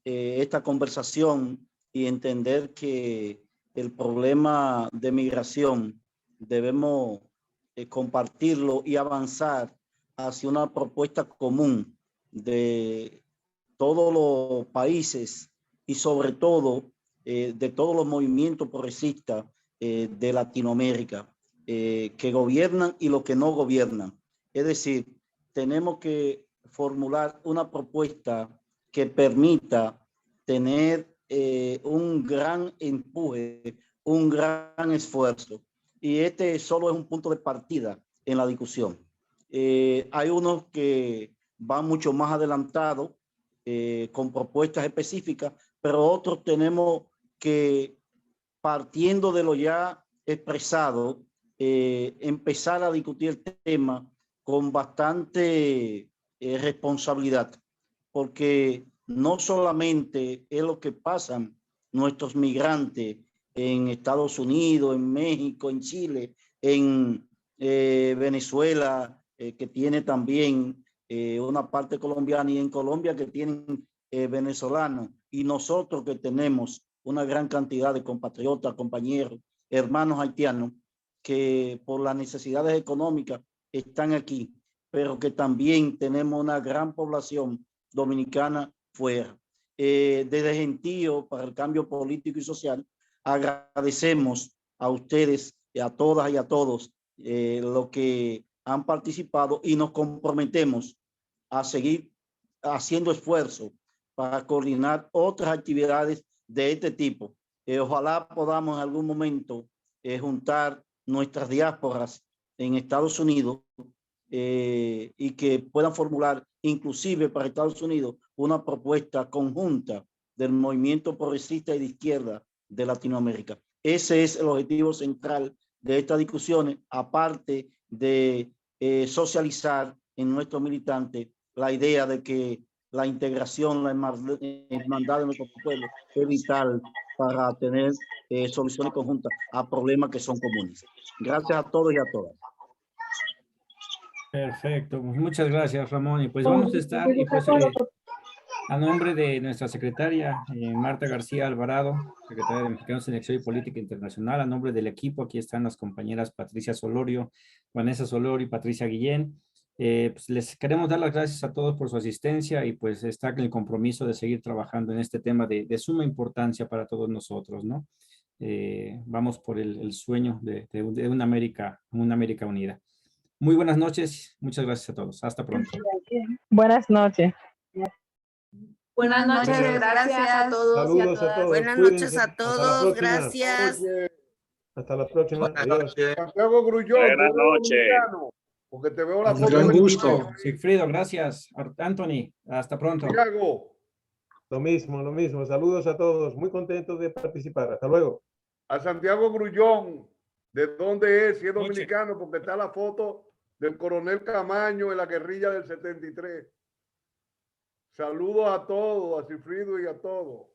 esta conversación y entender que el problema de migración debemos compartirlo y avanzar hacia una propuesta común de todos los países y sobre todo de todos los movimientos progresistas de Latinoamérica que gobiernan y los que no gobiernan. Es decir, tenemos que formular una propuesta que permita tener un gran empuje, un gran esfuerzo. Y solo es un punto de partida en la discusión. Hay unos que van mucho más adelantados con propuestas específicas, pero otros tenemos que, partiendo de lo ya expresado, empezar a discutir el tema con bastante responsabilidad, porque no solamente es lo que pasan nuestros migrantes en Estados Unidos, en México, en Chile, en Venezuela, que tiene también una parte colombiana, y en Colombia que tienen venezolanos, y nosotros que tenemos una gran cantidad de compatriotas, compañeros, hermanos haitianos, que por las necesidades económicas están aquí, pero que también tenemos una gran población dominicana fuera. Desde Gentío para el Cambio Político y Social, agradecemos a ustedes, a todas y a todos, lo que han participado, y nos comprometemos a seguir haciendo esfuerzos para coordinar otras actividades de este tipo. Ojalá podamos en algún momento juntar nuestras diásporas en Estados Unidos y que puedan formular inclusive para Estados Unidos una propuesta conjunta del movimiento progresista y de izquierda de Latinoamérica. Ese es el objetivo central de estas discusiones, aparte de socializar en nuestros militantes la idea de que la integración, la hermandad de nuestro pueblo es vital para tener soluciones conjuntas a problemas que son comunes. Gracias a todos y a todas. Perfecto, muchas gracias, Ramón. Y pues vamos a estar, y pues a nombre de nuestra secretaria Marta García Alvarado, secretaria de Mexicanos en Acción y Política Internacional, a nombre del equipo, aquí están las compañeras Patricia Solorio, Vanessa Solorio y Patricia Guillén. Pues les queremos dar las gracias a todos por su asistencia, y pues está el compromiso de seguir trabajando en este tema de suma importancia para todos nosotros, ¿no? Vamos por el sueño de una América unida. Muy buenas noches, muchas gracias a todos. Hasta pronto. Buenas noches. Buenas noches, gracias a todos. Saludos a todos. Buenas Cuídense. noches a Hasta la todos, próxima. gracias. Hasta la próxima. Adiós. Santiago Grullón, Buenas tú eres noches. dominicano, porque te veo la Un foto. gran de gusto. Santiago. Sigfrido, gracias. Anthony, hasta pronto. Santiago, Lo mismo, lo mismo. Saludos a todos. Muy contento de participar. Hasta luego. A Santiago Grullón, ¿de dónde es? Si es dominicano, porque está la foto del coronel Camaño en la guerrilla del 73. Saludos a todos, a Cifrido y a todos.